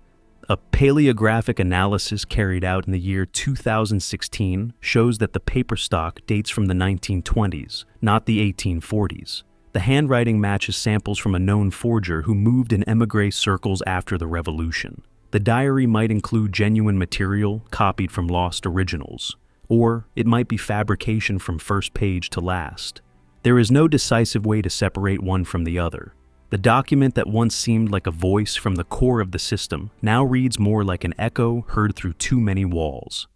A paleographic analysis carried out in the year 2016 shows that the paper stock dates from the 1920s, not the 1840s. The handwriting matches samples from a known forger who moved in émigré circles after the revolution. The diary might include genuine material copied from lost originals, or it might be fabrication from first page to last. There is no decisive way to separate one from the other. The document that once seemed like a voice from the core of the system now reads more like an echo heard through too many walls.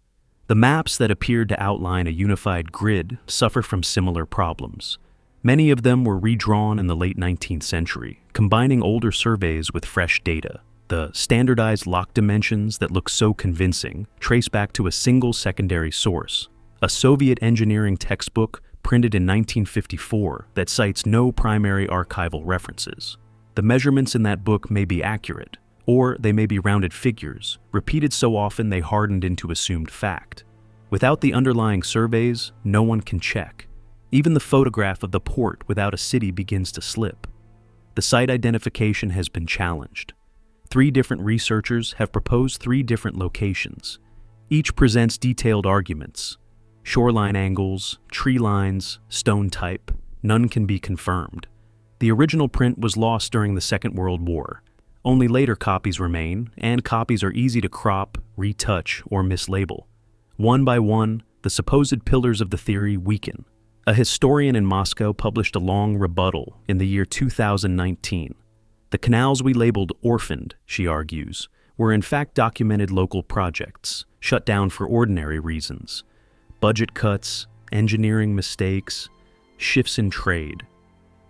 The maps that appeared to outline a unified grid suffer from similar problems. Many of them were redrawn in the late 19th century, combining older surveys with fresh data. The standardized lock dimensions that look so convincing trace back to a single secondary source, a Soviet engineering textbook printed in 1954 that cites no primary archival references. The measurements in that book may be accurate, or they may be rounded figures, repeated so often they hardened into assumed fact. Without the underlying surveys, no one can check. Even the photograph of the port without a city begins to slip. The site identification has been challenged. 3 different researchers have proposed 3 different locations. Each presents detailed arguments. Shoreline angles, tree lines, stone type, none can be confirmed. The original print was lost during the Second World War. Only later copies remain, and copies are easy to crop, retouch, or mislabel. One by one, the supposed pillars of the theory weaken. A historian in Moscow published a long rebuttal in the year 2019. The canals we labeled orphaned, she argues, were in fact documented local projects, shut down for ordinary reasons. Budget cuts, engineering mistakes, shifts in trade.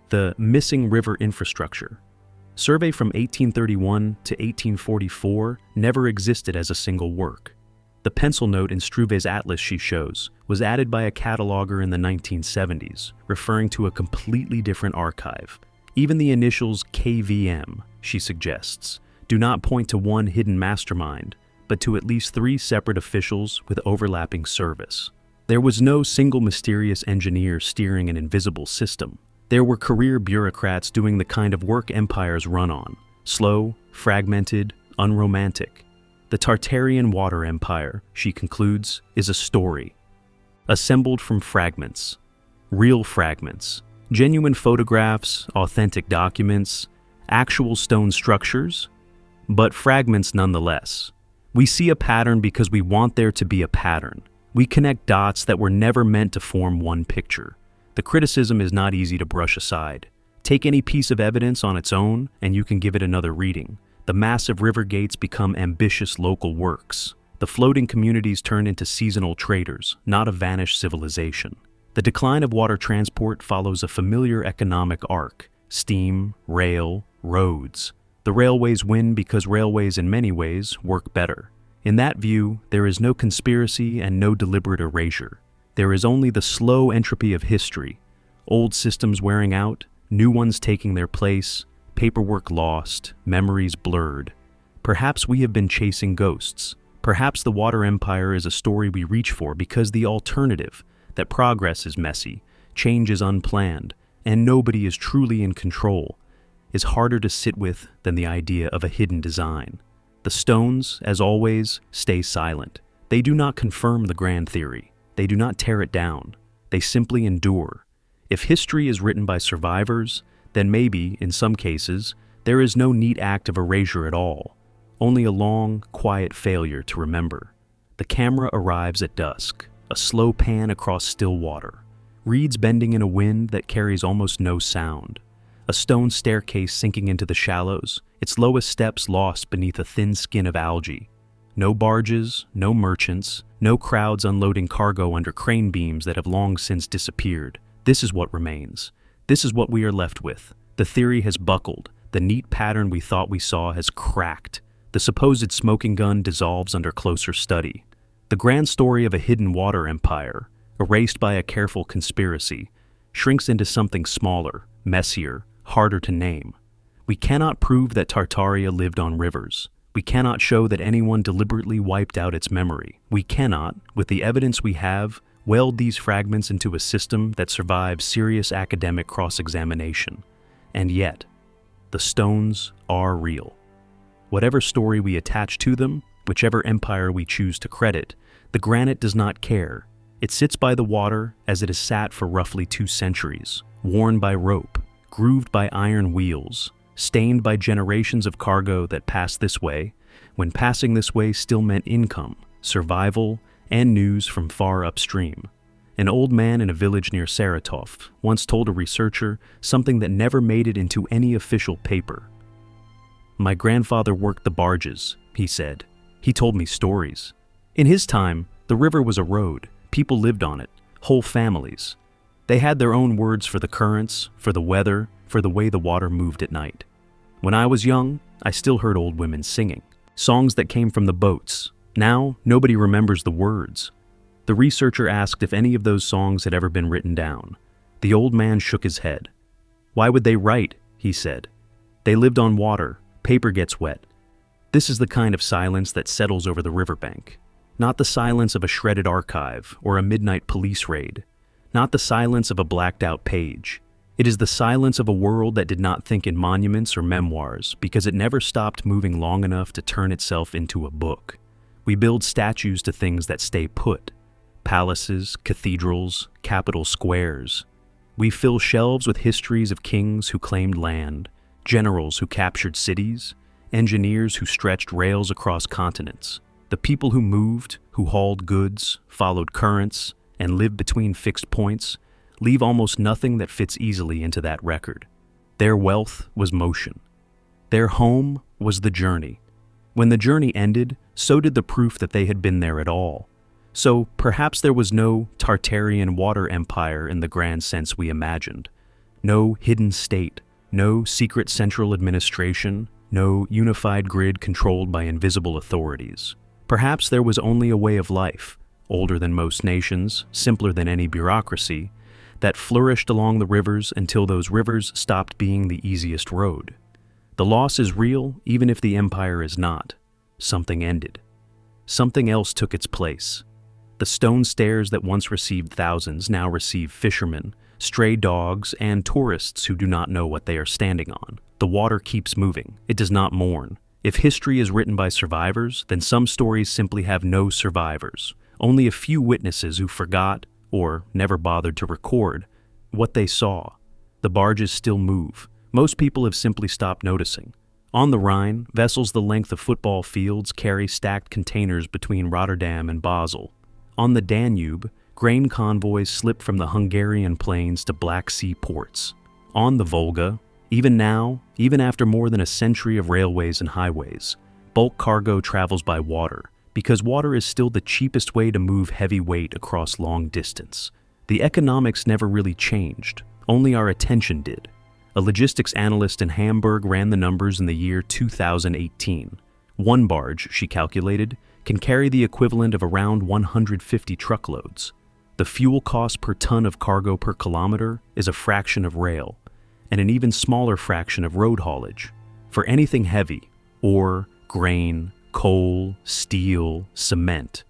The missing river infrastructure. Survey from 1831 to 1844 never existed as a single work. The pencil note in Struve's atlas she shows was added by a cataloger in the 1970s, referring to a completely different archive. Even the initials KVM, she suggests, do not point to one hidden mastermind, but to at least 3 separate officials with overlapping service. There was no single mysterious engineer steering an invisible system. There were career bureaucrats doing the kind of work empires run on, slow, fragmented, unromantic. The Tartarian water empire, she concludes, is a story, assembled from fragments, real fragments, genuine photographs, authentic documents, actual stone structures, but fragments nonetheless. We see a pattern because we want there to be a pattern. We connect dots that were never meant to form one picture. The criticism is not easy to brush aside. Take any piece of evidence on its own, and you can give it another reading. The massive river gates become ambitious local works. The floating communities turn into seasonal traders, not a vanished civilization. The decline of water transport follows a familiar economic arc: steam, rail, roads. The railways win because railways in many ways work better. In that view, there is no conspiracy and no deliberate erasure. There is only the slow entropy of history, old systems wearing out, new ones taking their place, paperwork lost, memories blurred. Perhaps we have been chasing ghosts. Perhaps the water empire is a story we reach for because the alternative, that progress is messy, change is unplanned, and nobody is truly in control, is harder to sit with than the idea of a hidden design. The stones, as always, stay silent. They do not confirm the grand theory. They do not tear it down. They simply endure. If history is written by survivors, then maybe, in some cases, there is no neat act of erasure at all, only a long, quiet failure to remember. The camera arrives at dusk, a slow pan across still water, reeds bending in a wind that carries almost no sound, a stone staircase sinking into the shallows, its lowest steps lost beneath a thin skin of algae. No barges, no merchants, no crowds unloading cargo under crane beams that have long since disappeared. This is what remains. This is what we are left with. The theory has buckled. The neat pattern we thought we saw has cracked. The supposed smoking gun dissolves under closer study. The grand story of a hidden water empire, erased by a careful conspiracy, shrinks into something smaller, messier, harder to name. We cannot prove that Tartaria lived on rivers. We cannot show that anyone deliberately wiped out its memory. We cannot, with the evidence we have, weld these fragments into a system that survives serious academic cross-examination. And yet, the stones are real. Whatever story we attach to them, whichever empire we choose to credit, the granite does not care. It sits by the water as it has sat for roughly 2 centuries, worn by rope, grooved by iron wheels, stained by generations of cargo that passed this way, when passing this way still meant income, survival, and news from far upstream. An old man in a village near Saratov once told a researcher something that never made it into any official paper. "My grandfather worked the barges," he said. "He told me stories. In his time, the river was a road. People lived on it, whole families. They had their own words for the currents, for the weather, for the way the water moved at night. When I was young, I still heard old women singing, songs that came from the boats. Now, nobody remembers the words." The researcher asked if any of those songs had ever been written down. The old man shook his head. "Why would they write?" he said. "They lived on water. Paper gets wet." This is the kind of silence that settles over the riverbank. Not the silence of a shredded archive or a midnight police raid. Not the silence of a blacked-out page. It is the silence of a world that did not think in monuments or memoirs because it never stopped moving long enough to turn itself into a book. We build statues to things that stay put. Palaces, cathedrals, capital squares. We fill shelves with histories of kings who claimed land, generals who captured cities, engineers who stretched rails across continents, the people who moved, who hauled goods, followed currents, and lived between fixed points, leave almost nothing that fits easily into that record. Their wealth was motion. Their home was the journey. When the journey ended, so did the proof that they had been there at all. So perhaps there was no Tartarian water empire in the grand sense we imagined. No hidden state, no secret central administration, no unified grid controlled by invisible authorities. Perhaps there was only a way of life, older than most nations, simpler than any bureaucracy, that flourished along the rivers until those rivers stopped being the easiest road. The loss is real, even if the empire is not. Something ended. Something else took its place. The stone stairs that once received thousands now receive fishermen, stray dogs, and tourists who do not know what they are standing on. The water keeps moving. It does not mourn. If history is written by survivors, then some stories simply have no survivors. Only a few witnesses who forgot, or never bothered to record, what they saw. The barges still move. Most people have simply stopped noticing. On the Rhine, vessels the length of football fields carry stacked containers between Rotterdam and Basel. On the Danube, grain convoys slip from the Hungarian plains to Black Sea ports. On the Volga, even now, even after more than a century of railways and highways, bulk cargo travels by water, because water is still the cheapest way to move heavy weight across long distance. The economics never really changed, only our attention did. A logistics analyst in Hamburg ran the numbers in the year 2018. One barge, she calculated, can carry the equivalent of around 150 truckloads. The fuel cost per ton of cargo per kilometer is a fraction of rail, and an even smaller fraction of road haulage. For anything heavy, ore, grain, coal, steel, cement,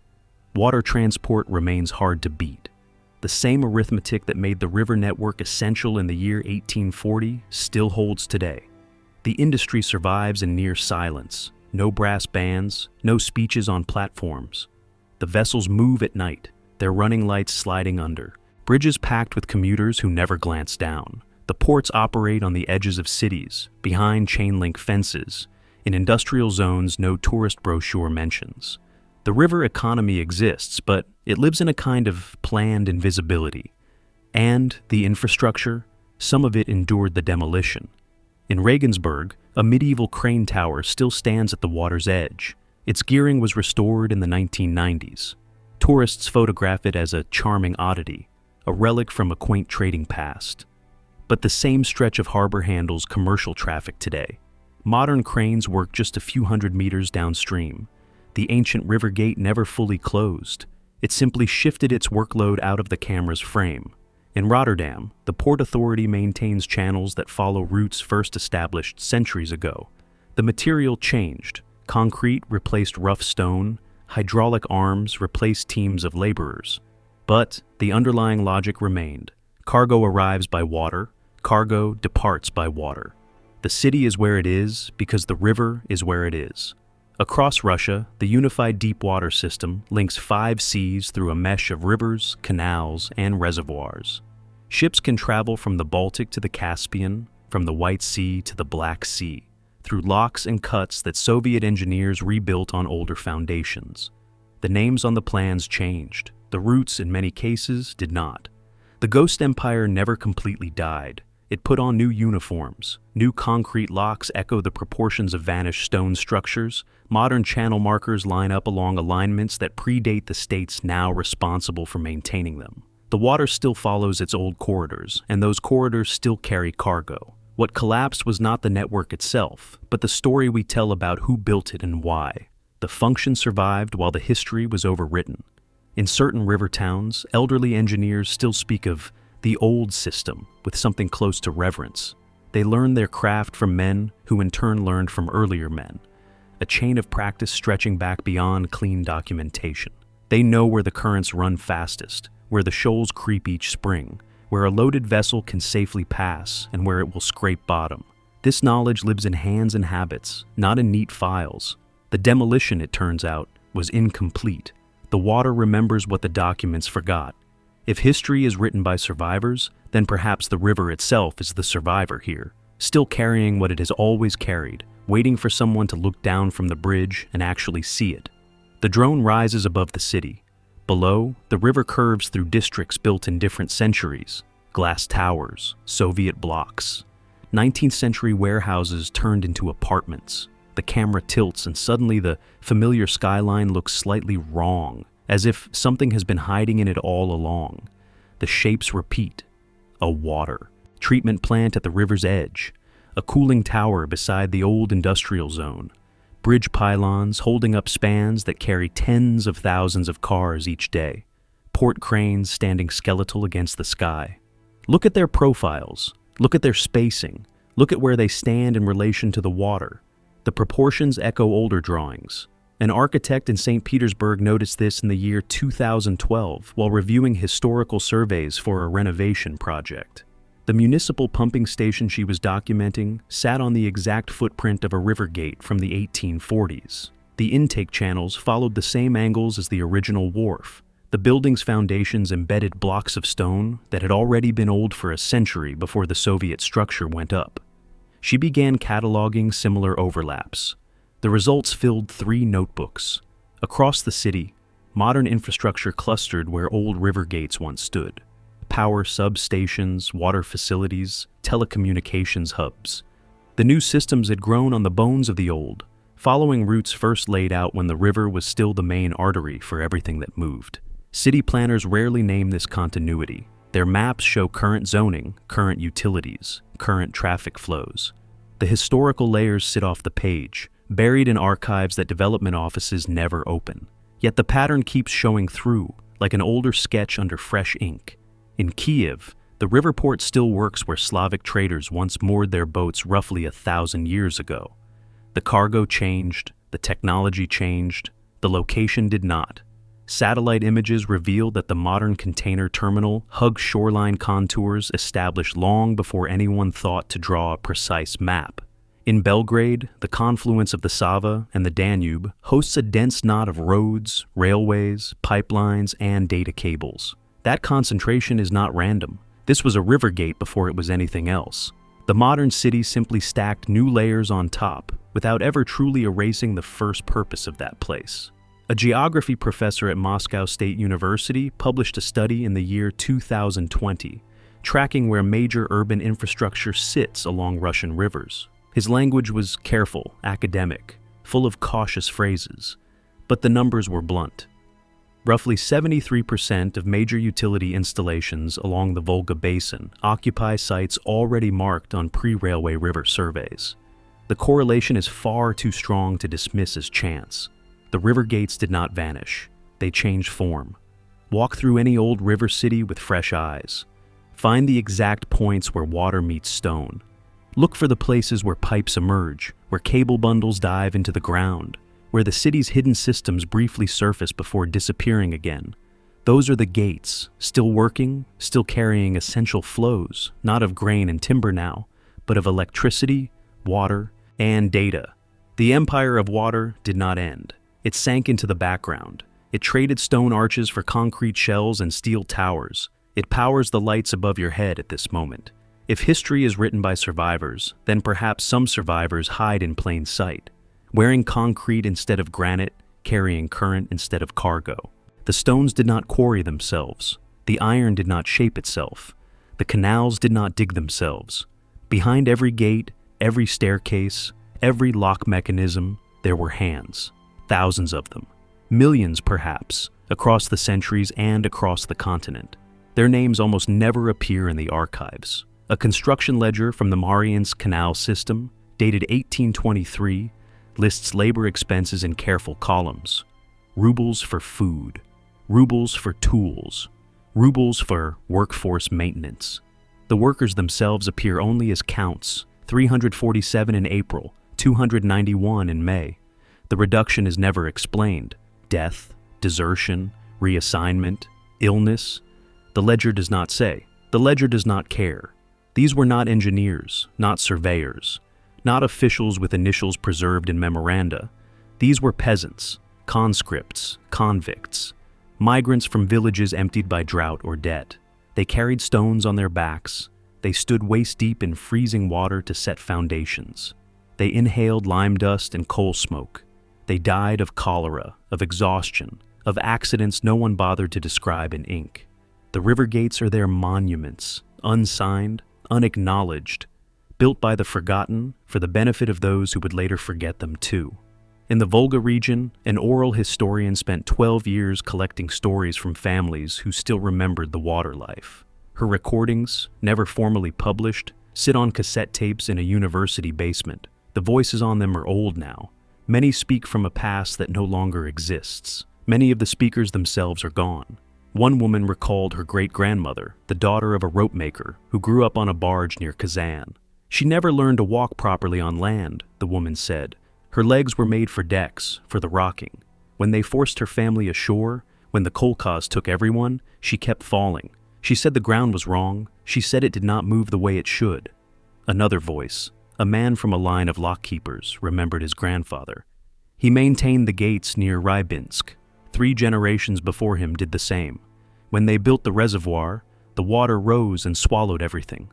water transport remains hard to beat. The same arithmetic that made the river network essential in the year 1840 still holds today. The industry survives in near silence. No brass bands, no speeches on platforms. The vessels move at night. their running lights sliding under. Bridges packed with commuters who never glance down. The ports operate on the edges of cities, behind chain-link fences, in industrial zones no tourist brochure mentions. The river economy exists, but it lives in a kind of planned invisibility. And the infrastructure, some of it endured the demolition. In Regensburg, a medieval crane tower still stands at the water's edge. Its gearing was restored in the 1990s. Tourists photograph it as a charming oddity, a relic from a quaint trading past. But the same stretch of harbor handles commercial traffic today. Modern cranes work just a few hundred meters downstream. The ancient river gate never fully closed. It simply shifted its workload out of the camera's frame. In Rotterdam, the Port Authority maintains channels that follow routes first established centuries ago. The material changed. Concrete replaced rough stone. Hydraulic arms replaced teams of laborers. But the underlying logic remained. Cargo arrives by water. Cargo departs by water. The city is where it is because the river is where it is. Across Russia, the unified deep water system links 5 seas through a mesh of rivers, canals, and reservoirs. Ships can travel from the Baltic to the Caspian, from the White Sea to the Black Sea, through locks and cuts that Soviet engineers rebuilt on older foundations. The names on the plans changed. The routes, in many cases, did not. The Ghost Empire never completely died. It put on new uniforms. New concrete locks echo the proportions of vanished stone structures. Modern channel markers line up along alignments that predate the states now responsible for maintaining them. The water still follows its old corridors, and those corridors still carry cargo. What collapsed was not the network itself, but the story we tell about who built it and why. The function survived while the history was overwritten. In certain river towns, elderly engineers still speak of the old system with something close to reverence. They learned their craft from men who in turn learned from earlier men, a chain of practice stretching back beyond clean documentation. They know where the currents run fastest, where the shoals creep each spring, where a loaded vessel can safely pass, and where it will scrape bottom. This knowledge lives in hands and habits, not in neat files. The demolition, it turns out, was incomplete. The water remembers what the documents forgot. If history is written by survivors, then perhaps the river itself is the survivor here, still carrying what it has always carried, waiting for someone to look down from the bridge and actually see it. The drone rises above the city. Below, the river curves through districts built in different centuries. Glass towers, Soviet blocks. 19th century warehouses turned into apartments. The camera tilts and suddenly the familiar skyline looks slightly wrong, as if something has been hiding in it all along. The shapes repeat. A water treatment plant at the river's edge. A cooling tower beside the old industrial zone. Bridge pylons holding up spans that carry tens of thousands of cars each day. Port cranes standing skeletal against the sky. Look at their profiles. Look at their spacing. Look at where they stand in relation to the water. The proportions echo older drawings. An architect in St. Petersburg noticed this in the year 2012 while reviewing historical surveys for a renovation project. The municipal pumping station she was documenting sat on the exact footprint of a river gate from the 1840s. The intake channels followed the same angles as the original wharf. The building's foundations embedded blocks of stone that had already been old for a century before the Soviet structure went up. She began cataloging similar overlaps. The results filled 3 notebooks. Across the city, modern infrastructure clustered where old river gates once stood. Power substations, water facilities, telecommunications hubs. The new systems had grown on the bones of the old, following routes first laid out when the river was still the main artery for everything that moved. City planners rarely name this continuity. Their maps show current zoning, current utilities, current traffic flows. The historical layers sit off the page, buried in archives that development offices never open. Yet the pattern keeps showing through, like an older sketch under fresh ink. In Kiev, the river port still works where Slavic traders once moored their boats roughly 1,000 years ago. The cargo changed, the technology changed, the location did not. Satellite images revealed that the modern container terminal hugs shoreline contours established long before anyone thought to draw a precise map. In Belgrade, the confluence of the Sava and the Danube hosts a dense knot of roads, railways, pipelines, and data cables. That concentration is not random. This was a river gate before it was anything else. The modern city simply stacked new layers on top without ever truly erasing the first purpose of that place. A geography professor at Moscow State University published a study in the year 2020, tracking where major urban infrastructure sits along Russian rivers. His language was careful, academic, full of cautious phrases, but the numbers were blunt. Roughly 73% of major utility installations along the Volga Basin occupy sites already marked on pre-railway river surveys. The correlation is far too strong to dismiss as chance. The river gates did not vanish. They changed form. Walk through any old river city with fresh eyes. Find the exact points where water meets stone. Look for the places where pipes emerge, where cable bundles dive into the ground, where the city's hidden systems briefly surface before disappearing again. Those are the gates, still working, still carrying essential flows, not of grain and timber now, but of electricity, water, and data. The empire of water did not end. It sank into the background. It traded stone arches for concrete shells and steel towers. It powers the lights above your head at this moment. If history is written by survivors, then perhaps some survivors hide in plain sight, wearing concrete instead of granite, carrying current instead of cargo. The stones did not quarry themselves. The iron did not shape itself. The canals did not dig themselves. Behind every gate, every staircase, every lock mechanism, there were hands. Thousands of them. Millions, perhaps, across the centuries and across the continent. Their names almost never appear in the archives. A construction ledger from the Mariinsk Canal system, dated 1823, lists labor expenses in careful columns. Rubles for food, rubles for tools, rubles for workforce maintenance. The workers themselves appear only as counts, 347 in April, 291 in May. The reduction is never explained. Death, desertion, reassignment, illness. The ledger does not say. The ledger does not care. These were not engineers, not surveyors, not officials with initials preserved in memoranda. These were peasants, conscripts, convicts, migrants from villages emptied by drought or debt. They carried stones on their backs. They stood waist-deep in freezing water to set foundations. They inhaled lime dust and coal smoke. They died of cholera, of exhaustion, of accidents no one bothered to describe in ink. The river gates are their monuments, unsigned, unacknowledged, built by the forgotten for the benefit of those who would later forget them too. In the Volga region, an oral historian spent 12 years collecting stories from families who still remembered the water life. Her recordings, never formally published, sit on cassette tapes in a university basement. The voices on them are old now. Many speak from a past that no longer exists. Many of the speakers themselves are gone. One woman recalled her great-grandmother, the daughter of a rope maker, who grew up on a barge near Kazan. She never learned to walk properly on land, the woman said. Her legs were made for decks, for the rocking. When they forced her family ashore, when the kolkhoz took everyone, she kept falling. She said the ground was wrong. She said it did not move the way it should. Another voice, a man from a line of lockkeepers, remembered his grandfather. He maintained the gates near Rybinsk. 3 generations before him did the same. When they built the reservoir, the water rose and swallowed everything.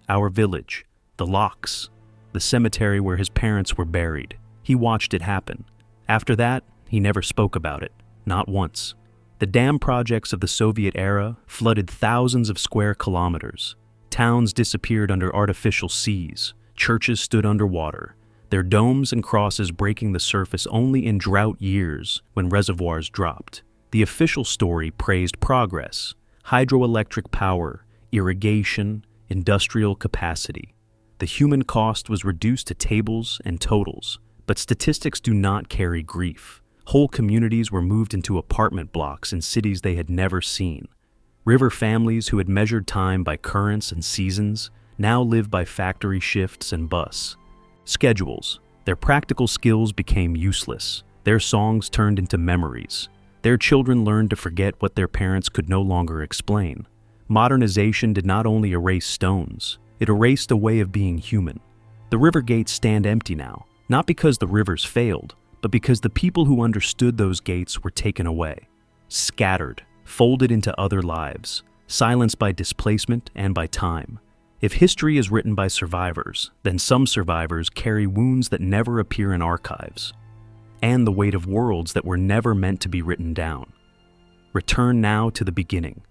Our village, the locks, the cemetery where his parents were buried. He watched it happen. After that, he never spoke about it, not once. The dam projects of the Soviet era flooded thousands of square kilometers. Towns disappeared under artificial seas. Churches stood underwater, their domes and crosses breaking the surface only in drought years when reservoirs dropped. The official story praised progress, hydroelectric power, irrigation, industrial capacity. The human cost was reduced to tables and totals, but statistics do not carry grief. Whole communities were moved into apartment blocks in cities they had never seen. River families who had measured time by currents and seasons now live by factory shifts and bus. Schedules. Their practical skills became useless. Their songs turned into memories. Their children learned to forget what their parents could no longer explain. Modernization did not only erase stones, it erased a way of being human. The river gates stand empty now, not because the rivers failed, but because the people who understood those gates were taken away, scattered, folded into other lives, silenced by displacement and by time. If history is written by survivors, then some survivors carry wounds that never appear in archives, and the weight of worlds that were never meant to be written down. Return now to the beginning,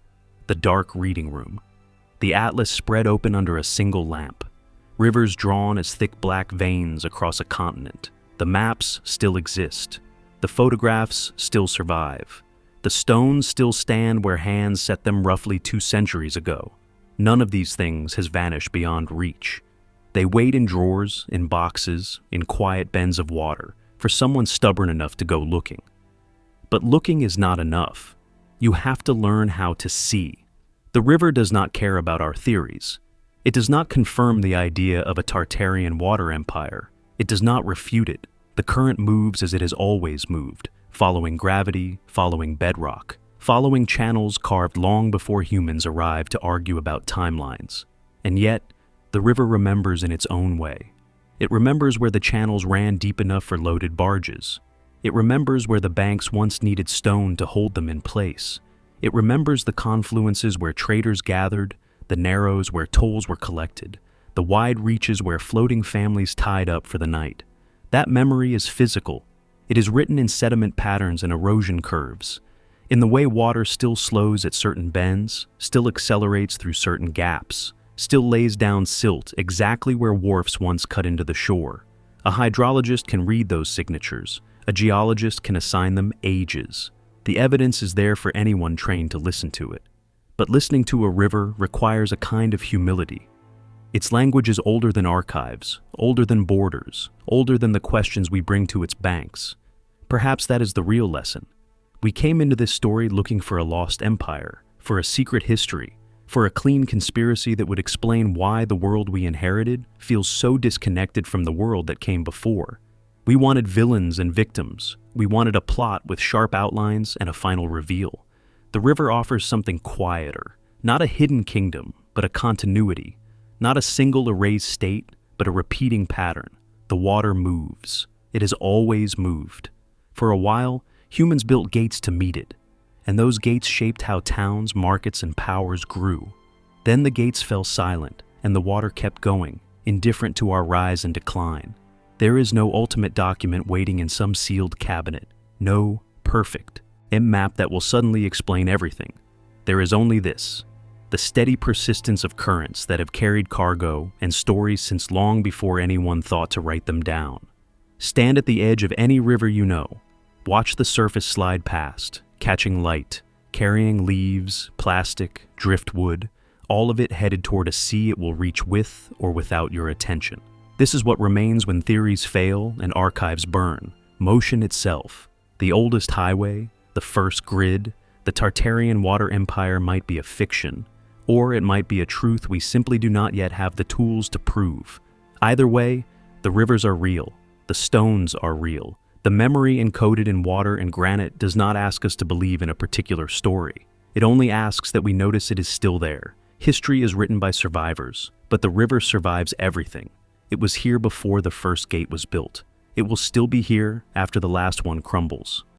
the dark reading room. The atlas spread open under a single lamp, rivers drawn as thick black veins across a continent. The maps still exist. The photographs still survive. The stones still stand where hands set them roughly 2 centuries ago. None of these things has vanished beyond reach. They wait in drawers, in boxes, in quiet bends of water, for someone stubborn enough to go looking. But looking is not enough. You have to learn how to see. The river does not care about our theories. It does not confirm the idea of a Tartarian water empire. It does not refute it. The current moves as it has always moved, following gravity, following bedrock, following channels carved long before humans arrived to argue about timelines. And yet, the river remembers in its own way. It remembers where the channels ran deep enough for loaded barges. It remembers where the banks once needed stone to hold them in place. It remembers the confluences where traders gathered, the narrows where tolls were collected, the wide reaches where floating families tied up for the night. That memory is physical. It is written in sediment patterns and erosion curves, in the way water still slows at certain bends, still accelerates through certain gaps, still lays down silt exactly where wharfs once cut into the shore. A hydrologist can read those signatures. A geologist can assign them ages. The evidence is there for anyone trained to listen to it. But listening to a river requires a kind of humility. Its language is older than archives, older than borders, older than the questions we bring to its banks. Perhaps that is the real lesson. We came into this story looking for a lost empire, for a secret history, for a clean conspiracy that would explain why the world we inherited feels so disconnected from the world that came before. We wanted villains and victims. We wanted a plot with sharp outlines and a final reveal. The river offers something quieter, not a hidden kingdom, but a continuity, not a single erased state, but a repeating pattern. The water moves. It has always moved. For a while, humans built gates to meet it, and those gates shaped how towns, markets, and powers grew. Then the gates fell silent, and the water kept going, indifferent to our rise and decline. There is no ultimate document waiting in some sealed cabinet, no perfect map that will suddenly explain everything. There is only this, the steady persistence of currents that have carried cargo and stories since long before anyone thought to write them down. Stand at the edge of any river you know. Watch the surface slide past, catching light, carrying leaves, plastic, driftwood, all of it headed toward a sea it will reach with or without your attention. This is what remains when theories fail and archives burn. Motion itself. The oldest highway, the first grid, the Tartarian water empire might be a fiction, or it might be a truth we simply do not yet have the tools to prove. Either way, the rivers are real. The stones are real. The memory encoded in water and granite does not ask us to believe in a particular story. It only asks that we notice it is still there. History is written by survivors, but the river survives everything. It was here before the first gate was built. It will still be here after the last one crumbles.